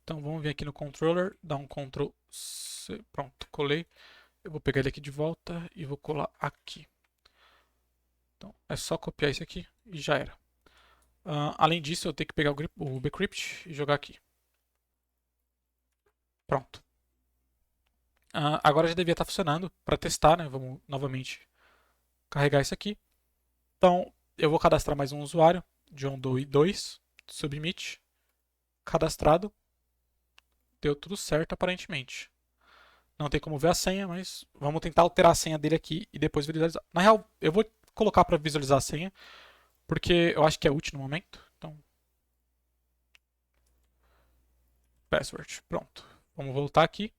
Então vamos vir aqui no controller, dar um Ctrl C, pronto, colei. Eu vou pegar ele aqui de volta e vou colar aqui. Então é só copiar isso aqui e já era. Além disso, eu tenho que pegar o bcrypt e jogar aqui. Pronto. Agora já devia estar funcionando. Para testar, né? Vamos novamente carregar isso aqui. Então, eu vou cadastrar mais um usuário, John Doe 2, submit, cadastrado. Deu tudo certo aparentemente. Não tem como ver a senha, mas vamos tentar alterar a senha dele aqui e depois visualizar. Na real, eu vou colocar para visualizar a senha, porque eu acho que é útil no momento. Então, password, pronto. Vamos voltar aqui.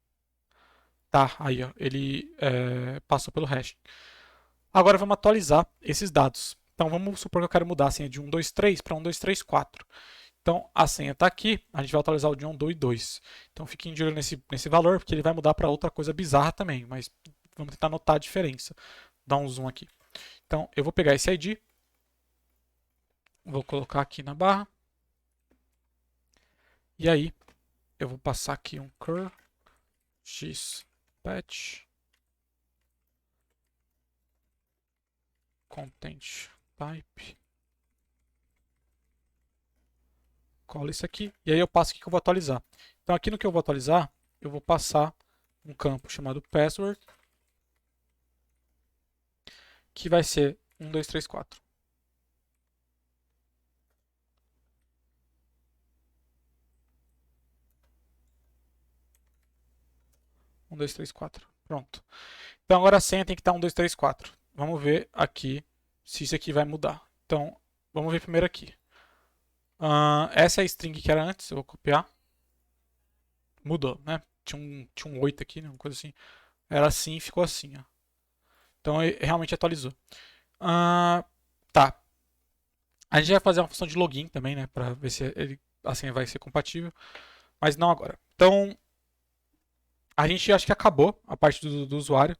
Tá, aí ó, ele passou pelo hash. Agora vamos atualizar esses dados. Então vamos supor que eu quero mudar a senha de 123 para 1234. Então a senha está aqui, a gente vai atualizar o de 122. Então fiquem de olho nesse valor, porque ele vai mudar para outra coisa bizarra também, mas vamos tentar notar a diferença. Dá um zoom aqui. Então eu vou pegar esse ID, vou colocar aqui na barra, e aí eu vou passar aqui um cur x patch content type, cola isso aqui, e aí eu passo aqui que eu vou atualizar. Então aqui no que eu vou atualizar, eu vou passar um campo chamado password, que vai ser 1234. 1234. Pronto. Então agora a senha tem que estar 1234. Vamos ver aqui se isso aqui vai mudar. Então, vamos ver primeiro aqui. Essa é a string que era antes, eu vou copiar. Mudou, né? Tinha um 8 aqui, né? Uma coisa assim. Era assim e ficou assim, ó. Então ele realmente atualizou. Tá. A gente vai fazer uma função de login também, né? Para ver se a senha vai ser compatível. Mas não agora. Então, a gente acho que acabou a parte do usuário.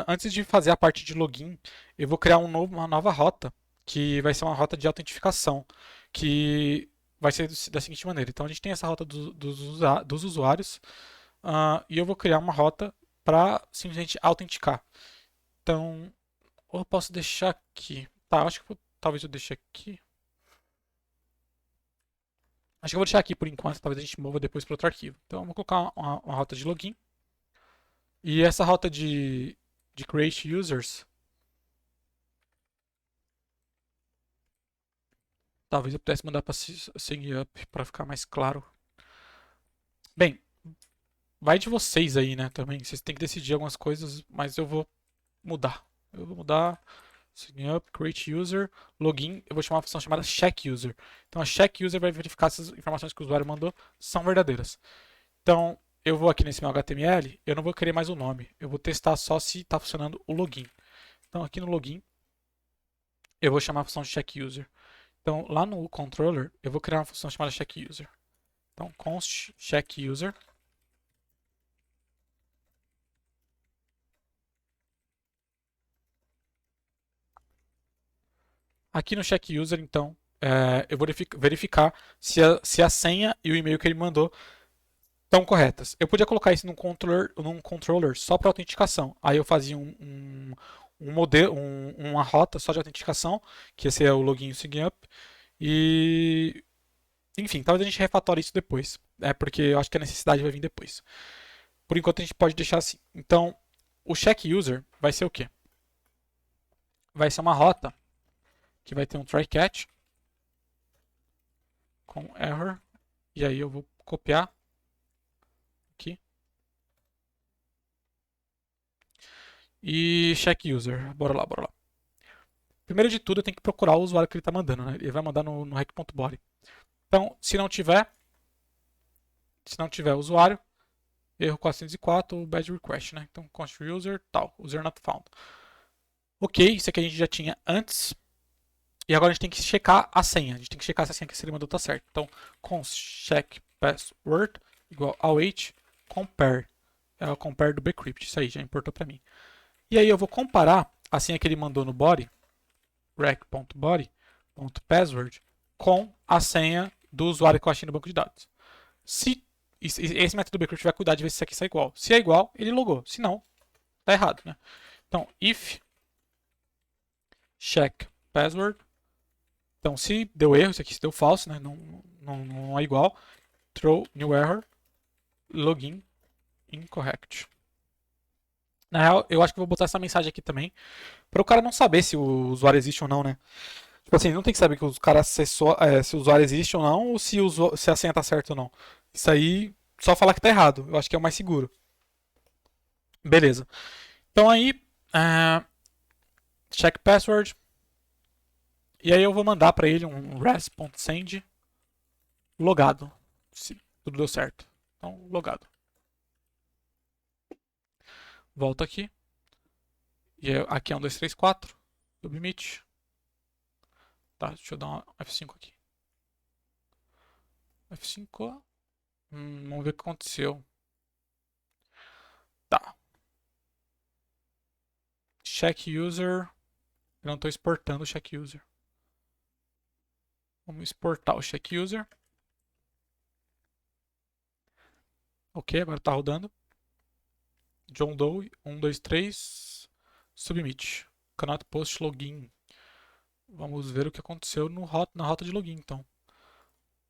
Antes de fazer a parte de login, eu vou criar uma nova rota, que vai ser uma rota de autentificação, que vai ser da seguinte maneira. Então a gente tem essa rota dos usuários, e eu vou criar uma rota para simplesmente autenticar. Então, ou eu posso deixar aqui. Tá, acho que talvez eu deixe aqui. Acho que eu vou deixar aqui por enquanto, talvez a gente mova depois para outro arquivo. Então eu vou colocar uma rota de login. E essa rota de create users, talvez eu pudesse mandar para SigUp para ficar mais claro. Bem, vai de vocês aí, né, também. Vocês têm que decidir algumas coisas, mas eu vou mudar. Eu vou mudar SigUp, create user, login. Eu vou chamar uma função chamada check user. Então a check user vai verificar se as informações que o usuário mandou são verdadeiras. Então eu vou aqui nesse meu HTML, eu não vou querer mais o nome. Eu vou testar só se está funcionando o login. Então aqui no login, eu vou chamar a função de check user. Então, lá no controller, eu vou criar uma função chamada checkUser. Então, const checkUser. Aqui no checkUser, então, eu vou verificar se a senha e o e-mail que ele mandou estão corretas. Eu podia colocar isso num controller só para autenticação. Aí eu fazia uma rota só de autenticação, que esse é o login e o SigUp. E enfim, talvez a gente refatore isso depois, porque eu acho que a necessidade vai vir depois. Por enquanto a gente pode deixar assim. Então, o check user vai ser o quê? Vai ser uma rota que vai ter um try catch com error. E aí eu vou copiar aqui. E check user. Bora lá, bora lá. Primeiro de tudo, eu tenho que procurar o usuário que ele está mandando, né? Ele vai mandar no rec.body. Então, se não tiver usuário, erro 404, bad request, né? Então, const user, tal, user not found. Ok, isso aqui a gente já tinha antes. E agora a gente tem que checar a senha. A gente tem que checar se a senha que ele mandou está certa. Então, const check password igual await compare. É o compare do bcrypt. Isso aí, já importou para mim. E aí eu vou comparar a senha que ele mandou no body, rec.body.password, com a senha do usuário que eu achei no banco de dados. Se esse método do bcrypt vai cuidar de ver se isso aqui está igual. Se é igual, ele logou. Se não, está errado, né? Então, if check password. Então, se deu erro, isso aqui se deu falso, né? Não é igual. Throw new error, login incorrect. Na real, eu acho que vou botar essa mensagem aqui também, para o cara não saber se o usuário existe ou não, né? Tipo assim, não tem que saber que o cara acessou, se o usuário existe ou não, ou se a senha tá certa ou não. Isso aí, só falar que tá errado. Eu acho que é o mais seguro. Beleza. Então aí, check password. E aí eu vou mandar para ele um res.send logado, se tudo deu certo. Então, logado. Volta aqui. E aqui é 1, 2, 3, 4. Submit. Tá, deixa eu dar uma F5 aqui. F5. Vamos ver o que aconteceu. Tá. Check user. Eu não estou exportando o check user. Vamos exportar o check user. Ok, agora está rodando. John Doe, 1, 2, 3. Submit. Cannot post login. Vamos ver o que aconteceu na rota de login, então.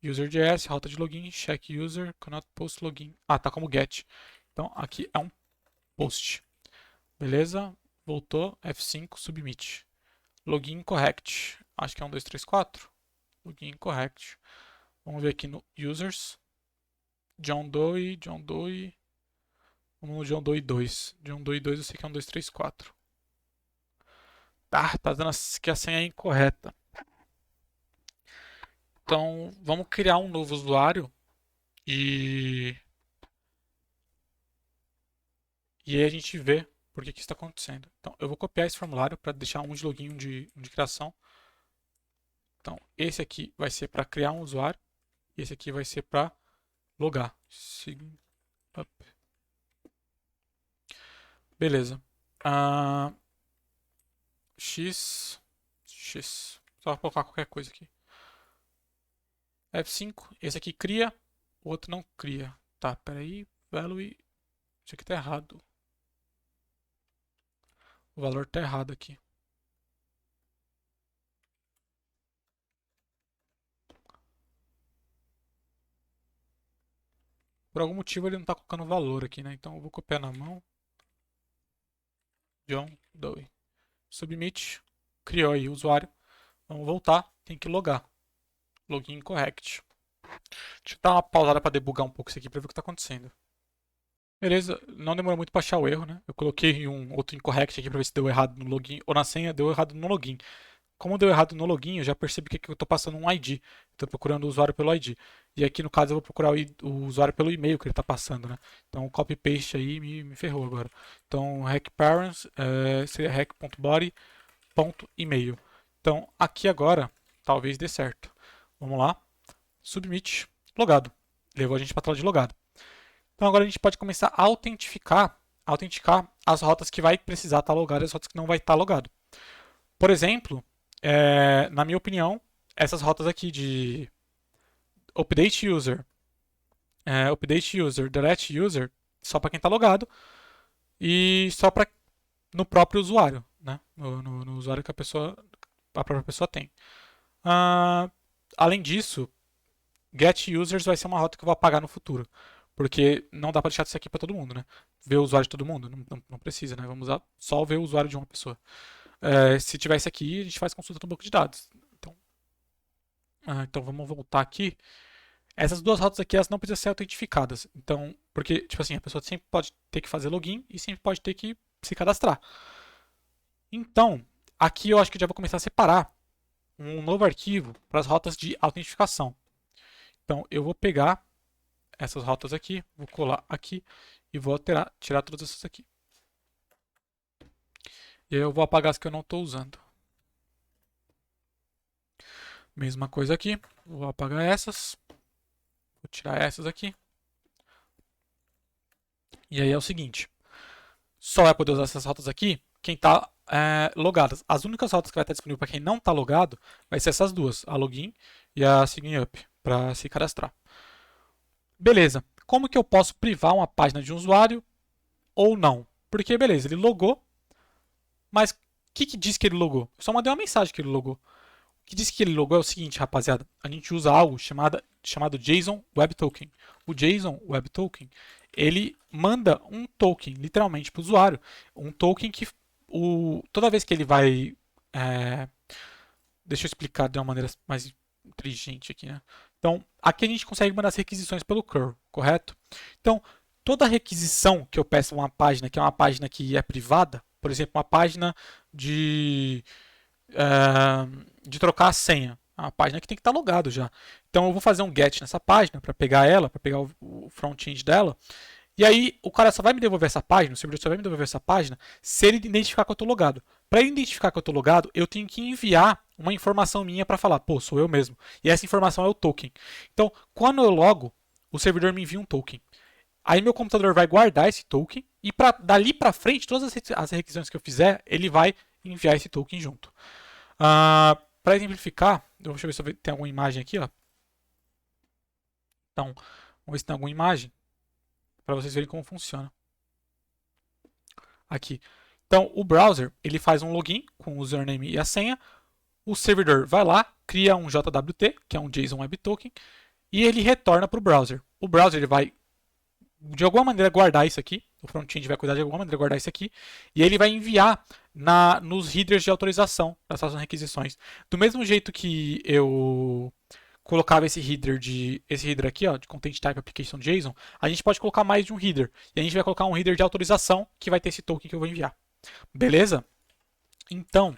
User.js, rota de login, check user, cannot post login. Ah, tá como get. Então, aqui é um post. Beleza? Voltou, F5, submit. Login incorrect. Acho que é 1, 2, 3, 4. Login incorrect. Vamos ver aqui no users. John Doe. Vamos no John Doe 2. John Doe 2 eu sei que é 1, 2, 3, 4. Tá dando que a senha é incorreta. Então, vamos criar um novo usuário e aí a gente vê por que isso está acontecendo. Então, eu vou copiar esse formulário para deixar um de login e um de criação. Então, esse aqui vai ser para criar um usuário e esse aqui vai ser para logar. Sign up. Beleza. X. Só colocar qualquer coisa aqui. F5. Esse aqui cria, o outro não cria. Tá, peraí. Value. Isso aqui tá errado. O valor tá errado aqui. Por algum motivo ele não tá colocando valor aqui, né? Então eu vou copiar na mão. John Doe. Submit. Criou aí o usuário. Vamos voltar. Tem que logar. Login incorrect. Deixa eu dar uma pausada para debugar um pouco isso aqui para ver o que está acontecendo. Beleza, não demorou muito para achar o erro, né? Eu coloquei um outro incorrect aqui para ver se deu errado no login ou na senha, deu errado no login. Como deu errado no login, eu já percebi que eu estou passando um ID. Estou procurando o usuário pelo ID. E aqui no caso eu vou procurar o usuário pelo e-mail que ele está passando, né? Então o copy paste aí me ferrou agora. Então hack parents seria hack.body.email. Então aqui agora talvez dê certo. Vamos lá. Submit. Logado. Levou a gente para a tela de logado. Então agora a gente pode começar a autenticar as rotas que vai precisar estar logado e as rotas que não vai estar logado. Por exemplo, na minha opinião, essas rotas aqui de update user, delete user, só para quem está logado e só para no próprio usuário, né? No usuário que a própria pessoa tem. Além disso, get users vai ser uma rota que eu vou apagar no futuro. Porque não dá para deixar isso aqui para todo mundo, né? Ver o usuário de todo mundo, não precisa, né? Vamos usar só ver o usuário de uma pessoa. Se tiver isso aqui, a gente faz consulta no banco de dados. Então vamos voltar aqui. Essas duas rotas aqui, elas não precisam ser autentificadas. Então, porque, tipo assim, a pessoa sempre pode ter que fazer login e sempre pode ter que se cadastrar. Então, aqui eu acho que já vou começar a separar um novo arquivo para as rotas de autentificação. Então, eu vou pegar essas rotas aqui, vou colar aqui e vou tirar todas essas aqui. E aí eu vou apagar as que eu não estou usando. Mesma coisa aqui, vou apagar essas, vou tirar essas aqui. E aí é o seguinte, só vai poder usar essas rotas aqui quem está logado. As únicas rotas que vai estar disponível para quem não está logado vai ser essas duas, a login e a sign up, para se cadastrar. Beleza, como que eu posso privar uma página de um usuário ou não? Porque, beleza, ele logou, mas o que diz que ele logou? Eu só mandei uma mensagem que ele logou. O que diz que ele logou é o seguinte, rapaziada. A gente usa algo chamado JSON Web Token. O JSON Web Token, ele manda um token, literalmente, para o usuário. Um token que toda vez que ele vai... deixa eu explicar de uma maneira mais inteligente aqui, né? Então, aqui a gente consegue mandar as requisições pelo curl, correto? Então, toda requisição que eu peço a uma página, que é uma página que é privada, por exemplo, uma página de trocar a senha. É uma página que tem que estar logado já. Então eu vou fazer um get nessa página para pegar ela, para pegar o front-end dela. E aí o cara só vai me devolver essa página, o servidor só vai me devolver essa página se ele identificar que eu estou logado. Para ele identificar que eu estou logado, eu tenho que enviar uma informação minha para falar, pô, sou eu mesmo. E essa informação é o token. Então, quando eu logo, o servidor me envia um token. Aí meu computador vai guardar esse token e dali para frente, todas as requisições que eu fizer, ele vai enviar esse token junto. Para exemplificar, deixa eu ver se tem alguma imagem aqui. Ó. Então, vamos ver se tem alguma imagem para vocês verem como funciona. Aqui. Então, o browser ele faz um login com o username e a senha. O servidor vai lá, cria um JWT, que é um JSON Web Token, e ele retorna para o browser. O browser ele vai, de alguma maneira, guardar isso aqui. O front-end vai cuidar de alguma maneira guardar isso aqui. E ele vai enviar nos headers de autorização, nessas requisições. Do mesmo jeito que eu colocava esse header aqui, ó, de Content Type Application JSON, a gente pode colocar mais de um header. E a gente vai colocar um header de autorização que vai ter esse token que eu vou enviar. Beleza? Então,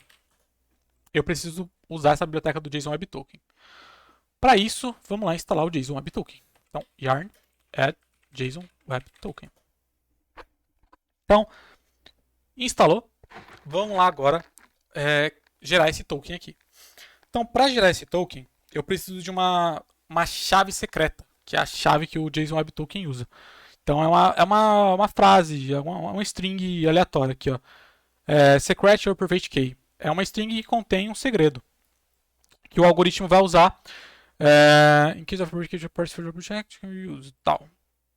eu preciso usar essa biblioteca do JSON Web Token. Para isso, vamos lá instalar o JSON Web Token. Então, yarn add JSON Web Token. Então, instalou. Vamos lá agora gerar esse token aqui. Então, para gerar esse token, eu preciso de uma chave secreta, que é a chave que o JSON Web Token usa. Então, é uma frase, é uma string aleatória aqui, ó. Secret or private key. É uma string que contém um segredo, que o algoritmo vai usar in case of private key object, use tal.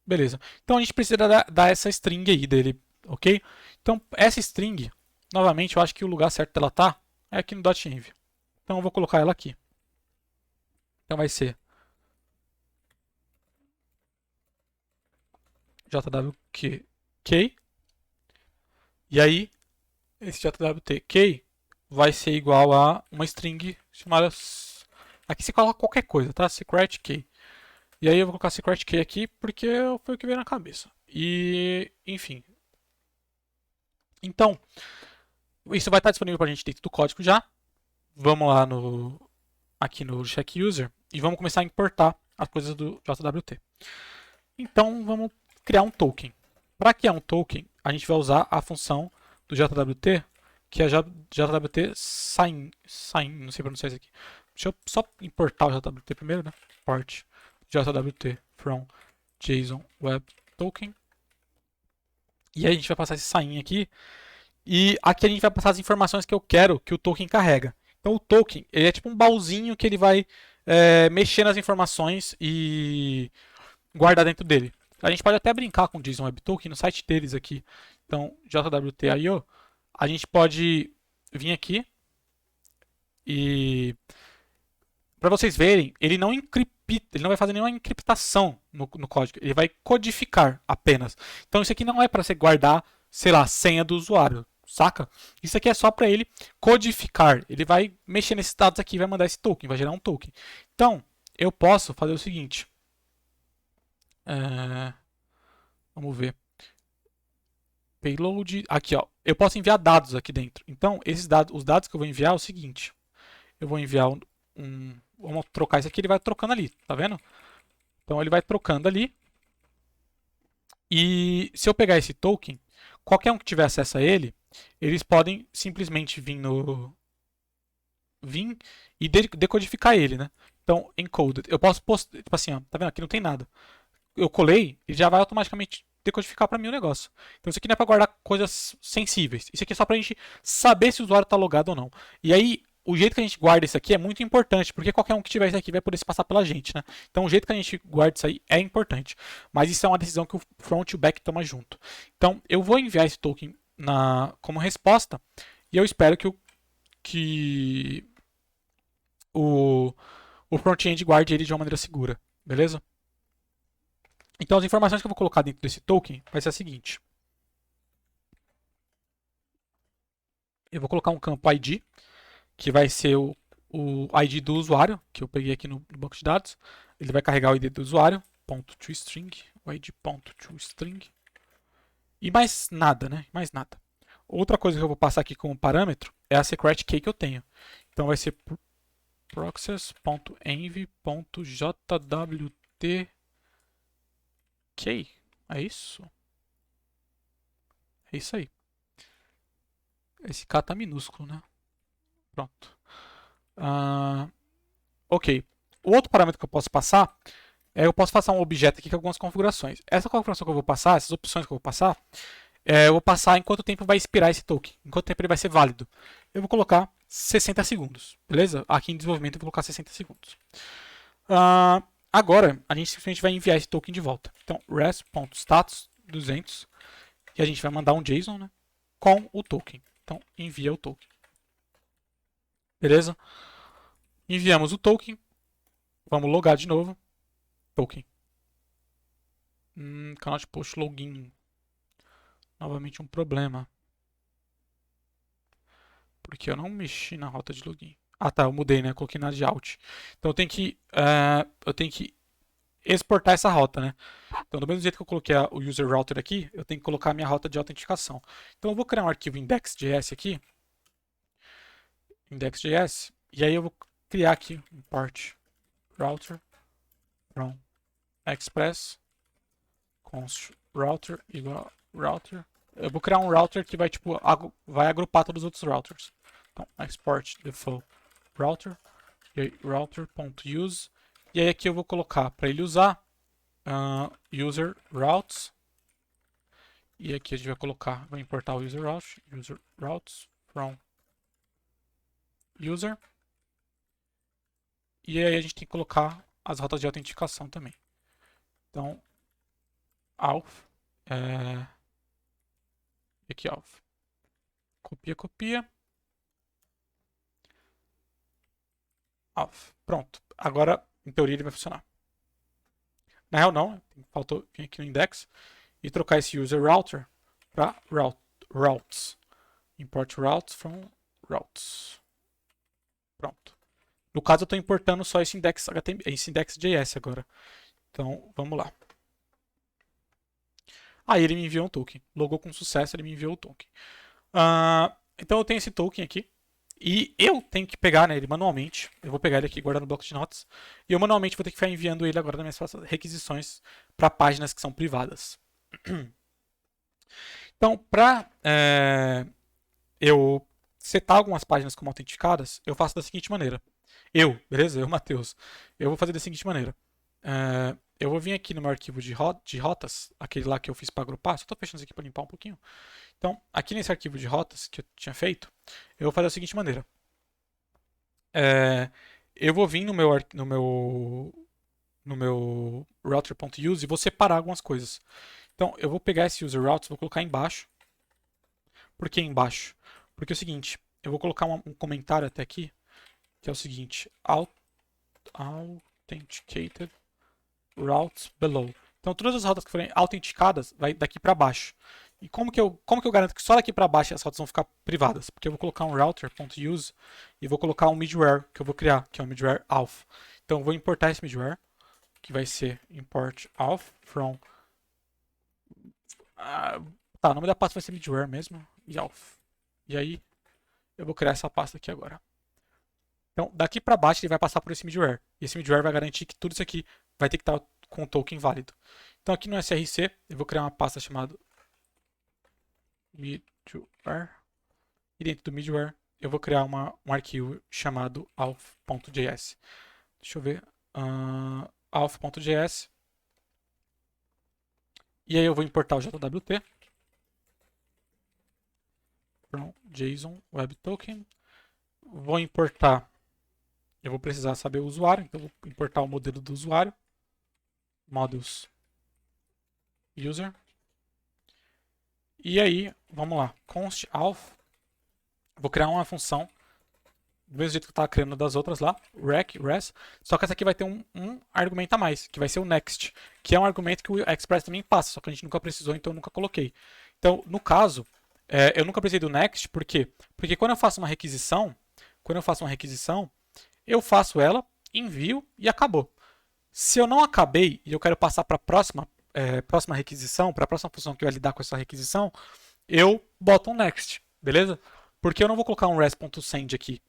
Beleza. Então, a gente precisa dar essa string aí dele, ok? Então, essa string, novamente, eu acho que o lugar certo dela tá é aqui no .env. Então, eu vou colocar ela aqui. Então, vai ser jwk. E aí, esse jwt vai ser igual a uma string chamada... Aqui você coloca qualquer coisa, tá? Secret key. E aí eu vou colocar secret key aqui porque foi o que veio na cabeça. E, enfim. Então, isso vai estar disponível para a gente dentro do código já. Vamos lá aqui no check user e vamos começar a importar as coisas do JWT. Então, vamos criar um token. Para criar um token, a gente vai usar a função do JWT, que é JWT sign, não sei pronunciar isso aqui. Deixa eu só importar o JWT primeiro, né? Import JWT from JSON Web Token. E aí a gente vai passar esse sign aqui. E aqui a gente vai passar as informações que eu quero que o token carrega. Então o token ele é tipo um baúzinho que ele vai mexer nas informações e guardar dentro dele. A gente pode até brincar com o JSON Web Token no site deles aqui. Então, JWT.io, a gente pode vir aqui e para vocês verem, ele não vai fazer nenhuma encriptação no código, ele vai codificar apenas. Então isso aqui não é para você guardar, sei lá, a senha do usuário, saca? Isso aqui é só para ele codificar. Ele vai mexer nesses dados aqui, vai mandar esse token, vai gerar um token. Então, eu posso fazer o seguinte. Vamos ver. Payload. Aqui, ó. Eu posso enviar dados aqui dentro. Então, os dados que eu vou enviar é o seguinte. Eu vou enviar vamos trocar isso aqui, ele vai trocando ali, tá vendo? Então, ele vai trocando ali. E se eu pegar esse token, qualquer um que tiver acesso a ele, eles podem simplesmente vir e decodificar ele, né? Então, encoded. Eu posso postar, tipo assim, ó, tá vendo? Aqui não tem nada. Eu colei, ele já vai automaticamente decodificar para mim o negócio. Então isso aqui não é para guardar coisas sensíveis. Isso aqui é só para a gente saber se o usuário está logado ou não. E aí, o jeito que a gente guarda isso aqui é muito importante, porque qualquer um que tiver isso aqui vai poder se passar pela gente, né? Então o jeito que a gente guarda isso aí é importante. Mas isso é uma decisão que o front e o back toma junto. Então eu vou enviar esse token como resposta e eu espero que o front-end guarde ele de uma maneira segura. Beleza? Então as informações que eu vou colocar dentro desse token vai ser a seguinte. Eu vou colocar um campo ID, que vai ser o ID do usuário, que eu peguei aqui no banco de dados. Ele vai carregar o ID do usuário, .toString, o ID.toString. E mais nada, né? Mais nada. Outra coisa que eu vou passar aqui como parâmetro é a secret key que eu tenho. Então vai ser process.env.jwt. É isso? É isso aí. Esse K tá minúsculo, né? Pronto. Ok. O outro parâmetro que eu posso passar eu posso passar um objeto aqui com algumas configurações. Essa configuração que eu vou passar, essas opções que eu vou passar, eu vou passar em quanto tempo vai expirar esse token, em quanto tempo ele vai ser válido. Eu vou colocar 60 segundos, beleza? Aqui em desenvolvimento eu vou colocar 60 segundos. Agora, a gente simplesmente vai enviar esse token de volta. Então, res.status 200 e a gente vai mandar um JSON, né, com o token. Então, envia o token. Beleza? Enviamos o token. Vamos logar de novo. Token. Cannot post login. Novamente um problema. Porque eu não mexi na rota de login. Ah tá, eu mudei, né? Eu coloquei na de out. Então eu tenho que exportar essa rota, né? Então do mesmo jeito que eu coloquei o user router aqui, eu tenho que colocar a minha rota de autenticação. Então eu vou criar um arquivo index.js aqui. Index.js. E aí eu vou criar aqui um import router from express const router igual router. Eu vou criar um router que vai, tipo, vai agrupar todos os outros routers. Então, export default router, e aí router.use, e aí aqui eu vou colocar, para ele usar, user routes, e aqui a gente vai colocar, vai importar o user routes from user, e aí a gente tem que colocar as rotas de autenticação também. Então, auth, aqui auth, copia, auth. Pronto. Agora, em teoria, ele vai funcionar. Na real, não. Faltou vir aqui no index e trocar esse user router para routes. Import routes from routes. Pronto. No caso, eu estou importando só esse index.js agora. Então, vamos lá. Aí ele me enviou um token. Logou com sucesso, ele me enviou o token. Então eu tenho esse token aqui. E eu tenho que pegar, né, ele manualmente. Eu vou pegar ele aqui e guardar no bloco de notas. E eu manualmente vou ter que ficar enviando ele agora nas minhas requisições para páginas que são privadas. Então, para eu setar algumas páginas como autenticadas, eu faço da seguinte maneira. Beleza? Matheus. Eu vou fazer da seguinte maneira. Eu vou vir aqui no meu arquivo de rotas, aquele lá que eu fiz para agrupar. Só estou fechando isso aqui para limpar um pouquinho. Então, aqui nesse arquivo de rotas que eu tinha feito, eu vou fazer da seguinte maneira. Eu vou vir no meu router.use e vou separar algumas coisas. Então, eu vou pegar esse user routes e vou colocar embaixo. Por que embaixo? Porque é o seguinte, eu vou colocar um comentário até aqui, que é o seguinte, authenticated routes below. Então, todas as rotas que forem autenticadas, vai daqui para baixo. E como que eu garanto que só daqui para baixo as rotas vão ficar privadas? Porque eu vou colocar um router.use e vou colocar um middleware que eu vou criar, que é o middleware auth. Então, eu vou importar esse middleware, que vai ser import auth from... o nome da pasta vai ser middleware mesmo, e auth. E aí, eu vou criar essa pasta aqui agora. Então, daqui para baixo ele vai passar por esse middleware. E esse middleware vai garantir que tudo isso aqui vai ter que estar com o token válido. Então, aqui no src, eu vou criar uma pasta chamada middleware. E dentro do middleware, eu vou criar um arquivo chamado auth.js. Deixa eu ver. Auth.js. E aí eu vou importar o JWT. From JSON Web Token. Vou importar. Eu vou precisar saber o usuário, então eu vou importar o modelo do usuário. Models user. E aí, vamos lá. Const auth. Vou criar uma função do mesmo jeito que eu estava criando das outras lá, res, só que essa aqui vai ter um argumento a mais, que vai ser o next, que é um argumento que o Express também passa, só que a gente nunca precisou, então eu nunca coloquei. Então, no caso, eu nunca precisei do next, por quê? Porque quando eu faço uma requisição, eu faço ela, envio e acabou. Se eu não acabei e eu quero passar para a próxima requisição, para a próxima função que vai lidar com essa requisição, eu boto um next, beleza? Porque eu não vou colocar um res.send aqui.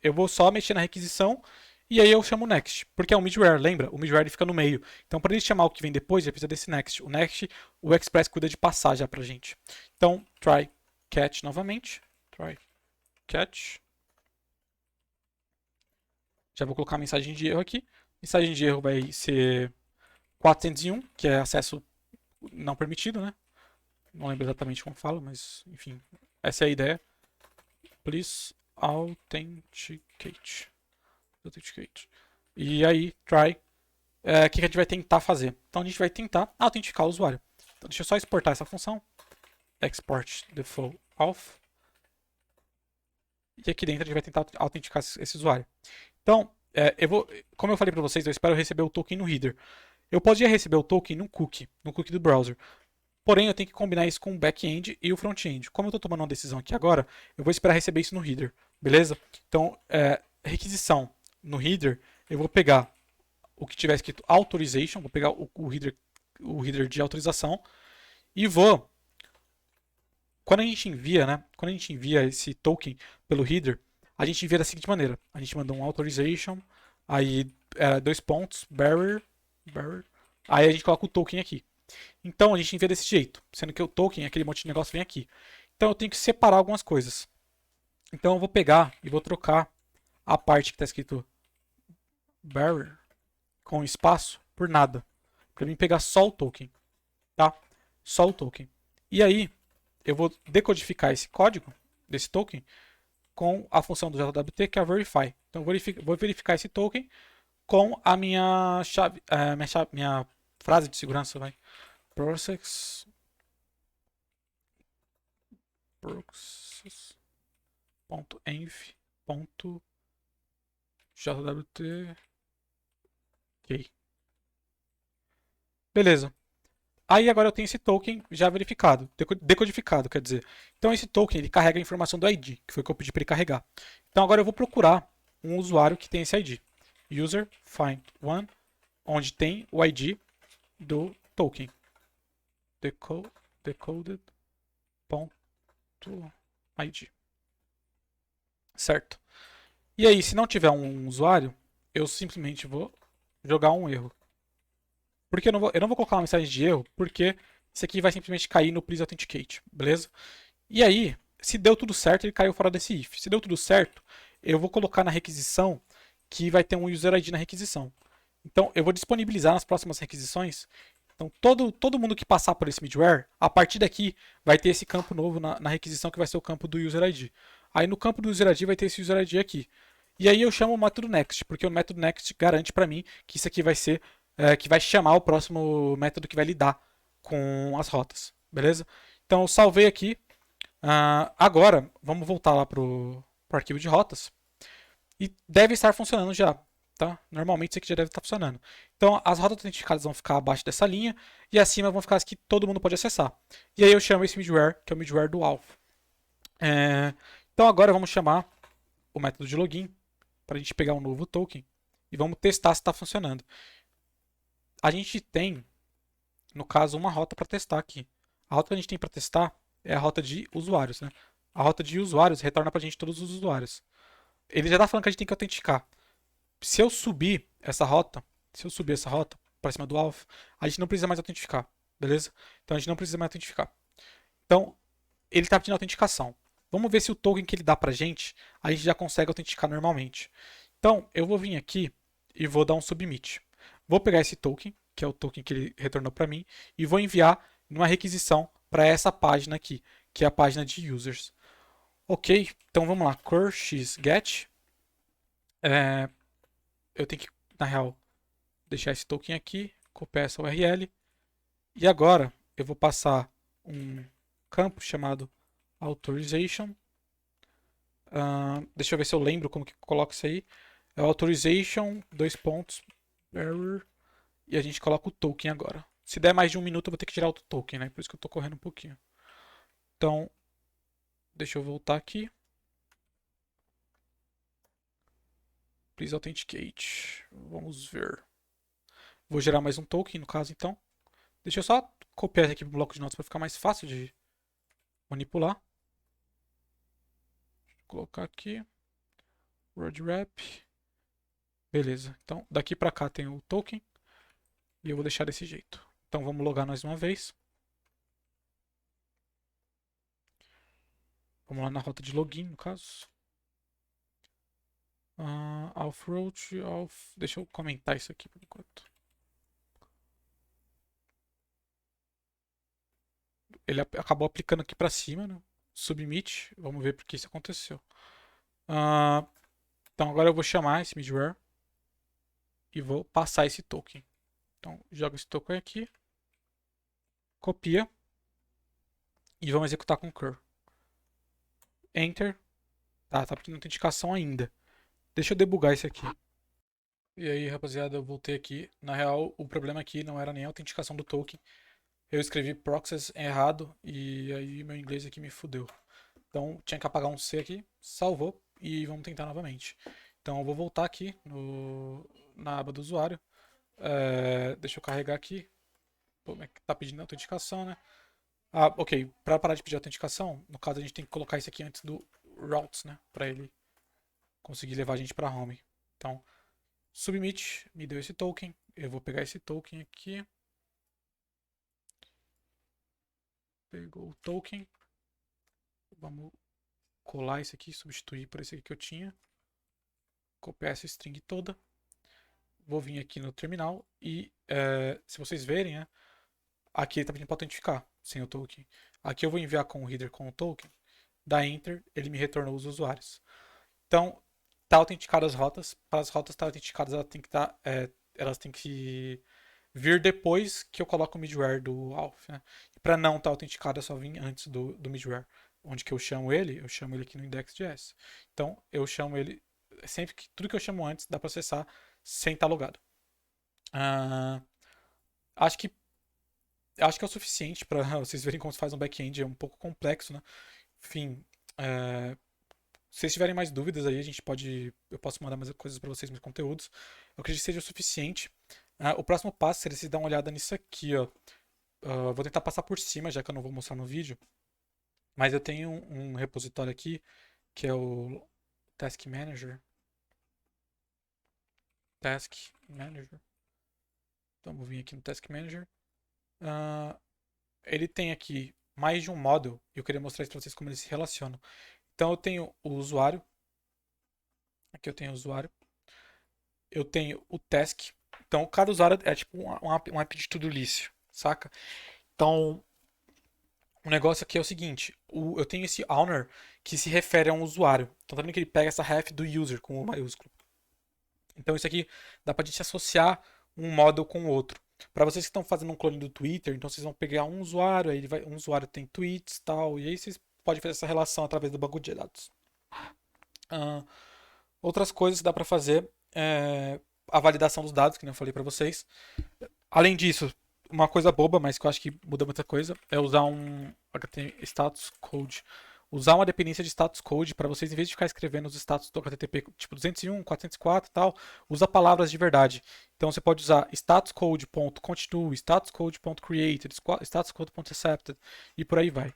eu vou só mexer na requisição e aí eu chamo o next, porque é um middleware, lembra? O middleware ele fica no meio. Então, para ele chamar o que vem depois, ele precisa desse next. O next, o Express cuida de passar já pra gente. Então, try catch novamente. Try catch. Já vou colocar a mensagem de erro aqui. Mensagem de erro vai ser 401, que é acesso não permitido, né? Não lembro exatamente como fala, mas enfim, essa é a ideia. Please authenticate. E aí, try. O que a gente vai tentar fazer? Então a gente vai tentar autenticar o usuário. Então, deixa eu só exportar essa função. Export default auth. E aqui dentro a gente vai tentar autenticar esse usuário. Então, como eu falei para vocês, eu espero receber o token no header. Eu podia receber o token no cookie do browser. Porém, eu tenho que combinar isso com o back-end e o front-end. Como eu estou tomando uma decisão aqui agora, eu vou esperar receber isso no header, beleza? Então, requisição no header, eu vou pegar o que tiver escrito authorization, vou pegar o header de autorização e vou, quando a gente envia, né? Quando a gente envia esse token pelo header, a gente envia da seguinte maneira: a gente manda um authorization, aí 2 pontos, bearer, aí a gente coloca o token aqui. Então a gente envia desse jeito, sendo que o token, aquele monte de negócio, vem aqui. Então eu tenho que separar algumas coisas. Então eu vou pegar e vou trocar a parte que está escrito bearer com espaço por nada, para mim pegar só o token, tá? Só o token. E aí eu vou decodificar esse código desse token com a função do JWT que é a verify. Então eu vou verificar esse token com a minha chave, minha frase de segurança, vai. Process.env.jwt. Ok. Beleza. Aí agora eu tenho esse token já verificado, decodificado, quer dizer. Então esse token ele carrega a informação do ID, que foi o que eu pedi para ele carregar. Então agora eu vou procurar um usuário que tem esse ID. User find one, onde tem o ID do token. Decoded.id. Certo. E aí, se não tiver um usuário, eu simplesmente vou jogar um erro. Porque eu não vou colocar uma mensagem de erro, porque isso aqui vai simplesmente cair no please authenticate, beleza? E aí, se deu tudo certo, ele caiu fora desse if. Se deu tudo certo, eu vou colocar na requisição que vai ter um user ID na requisição. Então, eu vou disponibilizar nas próximas requisições. Então, todo mundo que passar por esse middleware, a partir daqui, vai ter esse campo novo na requisição que vai ser o campo do user ID. Aí no campo do user ID vai ter esse user ID aqui. E aí eu chamo o método next, porque o método next garante para mim que isso aqui vai ser que vai chamar o próximo método que vai lidar com as rotas, beleza? Então eu salvei aqui. Agora vamos voltar lá pro arquivo de rotas e deve estar funcionando já, tá? Normalmente isso aqui já deve estar funcionando. Então as rotas autenticadas vão ficar abaixo dessa linha e acima vão ficar as que todo mundo pode acessar. E aí eu chamo esse middleware, que é o middleware do alpha. Então agora vamos chamar o método de login para a gente pegar um novo token e vamos testar se está funcionando. A gente tem, no caso, uma rota para testar aqui. A rota que a gente tem para testar é a rota de usuários, né? A rota de usuários retorna para a gente todos os usuários. Ele já está falando que a gente tem que autenticar. Se eu subir essa rota para cima do alpha, a gente não precisa mais autentificar, beleza? Então a gente não precisa mais autentificar. Então ele está pedindo autenticação. Vamos ver se o token que ele dá para a gente já consegue autenticar normalmente. Então eu vou vir aqui e vou dar um submit. Vou pegar esse token, que é o token que ele retornou para mim, e vou enviar numa requisição para essa página aqui, que é a página de users. Ok, então vamos lá, core x get. Eu tenho que, na real, deixar esse token aqui, copiar essa URL. E agora eu vou passar um campo chamado authorization. Deixa eu ver se eu lembro como que coloca isso aí. É authorization, 2 pontos, error, e a gente coloca o token agora. Se der mais de 1 minuto, eu vou ter que tirar o token, né? Por isso que eu tô correndo um pouquinho. Então, deixa eu voltar aqui. Please authenticate. Vamos ver. Vou gerar mais um token, no caso, então. Deixa eu só copiar aqui pro bloco de notas para ficar mais fácil de manipular. Vou colocar aqui. word wrap. Beleza. Então, daqui para cá tem o token. E eu vou deixar desse jeito. Então, vamos logar mais uma vez. Vamos lá na rota de login, no caso. Auth-route, deixa eu comentar isso aqui por enquanto. Ele acabou aplicando aqui para cima, né? Submit. Vamos ver por que isso aconteceu. Então agora eu vou chamar esse middleware e vou passar esse token. Então joga esse token aqui, copia e vamos executar com curl. Enter. Tá pedindo autenticação ainda. Deixa eu debugar isso aqui. E aí, rapaziada, eu voltei aqui. Na real, o problema aqui não era nem a autenticação do token. Eu escrevi proxies errado e aí meu inglês aqui me fudeu. Então tinha que apagar um C aqui, salvou e vamos tentar novamente. Então eu vou voltar aqui na aba do usuário. Deixa eu carregar aqui. Pô, tá pedindo autenticação, né? Ok. Para parar de pedir autenticação, no caso a gente tem que colocar isso aqui antes do routes, né? Para ele conseguir levar a gente para home. Então, submit, me deu esse token. Eu vou pegar esse token aqui. Pegou o token. Vamos colar esse aqui, substituir por esse aqui que eu tinha. Copiar essa string toda. Vou vir aqui no terminal e se vocês verem, né, aqui ele está pedindo para autentificar sem o token. Aqui eu vou enviar com o header com o token. Da enter, ele me retornou os usuários. Então, tá autenticadas as rotas. Para as rotas estar autenticadas, elas têm que vir depois que eu coloco o middleware do auth. Né? E para não estar autenticada, só vir antes do middleware. Onde que eu chamo ele aqui no index.js. Então, eu chamo ele sempre que tudo que eu chamo antes dá para acessar sem estar logado. Acho que é o suficiente para vocês verem como se faz um back-end. É um pouco complexo, né? Enfim, se vocês tiverem mais dúvidas aí, eu posso mandar mais coisas para vocês, mais conteúdos. Eu acredito que seja o suficiente. O próximo passo seria vocês dar uma olhada nisso aqui, ó. Vou tentar passar por cima, já que eu não vou mostrar no vídeo. Mas eu tenho um repositório aqui, que é o Task Manager. Então, vou vir aqui no Task Manager. Ele tem aqui mais de um módulo, e eu queria mostrar isso para vocês como eles se relacionam. Então, eu tenho o usuário. Aqui eu tenho o usuário. Eu tenho o task. Então, cada usuário é tipo um app de to-do list, saca? Então, o negócio aqui é o seguinte: eu tenho esse owner que se refere a um usuário. Então, tá vendo que ele pega essa ref do user com o maiúsculo. Então, isso aqui dá pra gente associar um model com o outro. Para vocês que estão fazendo um clone do Twitter, então vocês vão pegar um usuário, aí um usuário tem tweets e tal, e aí vocês podem fazer essa relação através do banco de dados. Outras coisas que dá para fazer é a validação dos dados, que eu falei para vocês. Além disso, uma coisa boba, mas que eu acho que muda muita coisa, é usar um status code. Usar uma dependência de status code para vocês, em vez de ficar escrevendo os status do HTTP, tipo 201, 404 e tal, usa palavras de verdade. Então você pode usar statuscode.continue, statuscode.created, statuscode.accepted e por aí vai.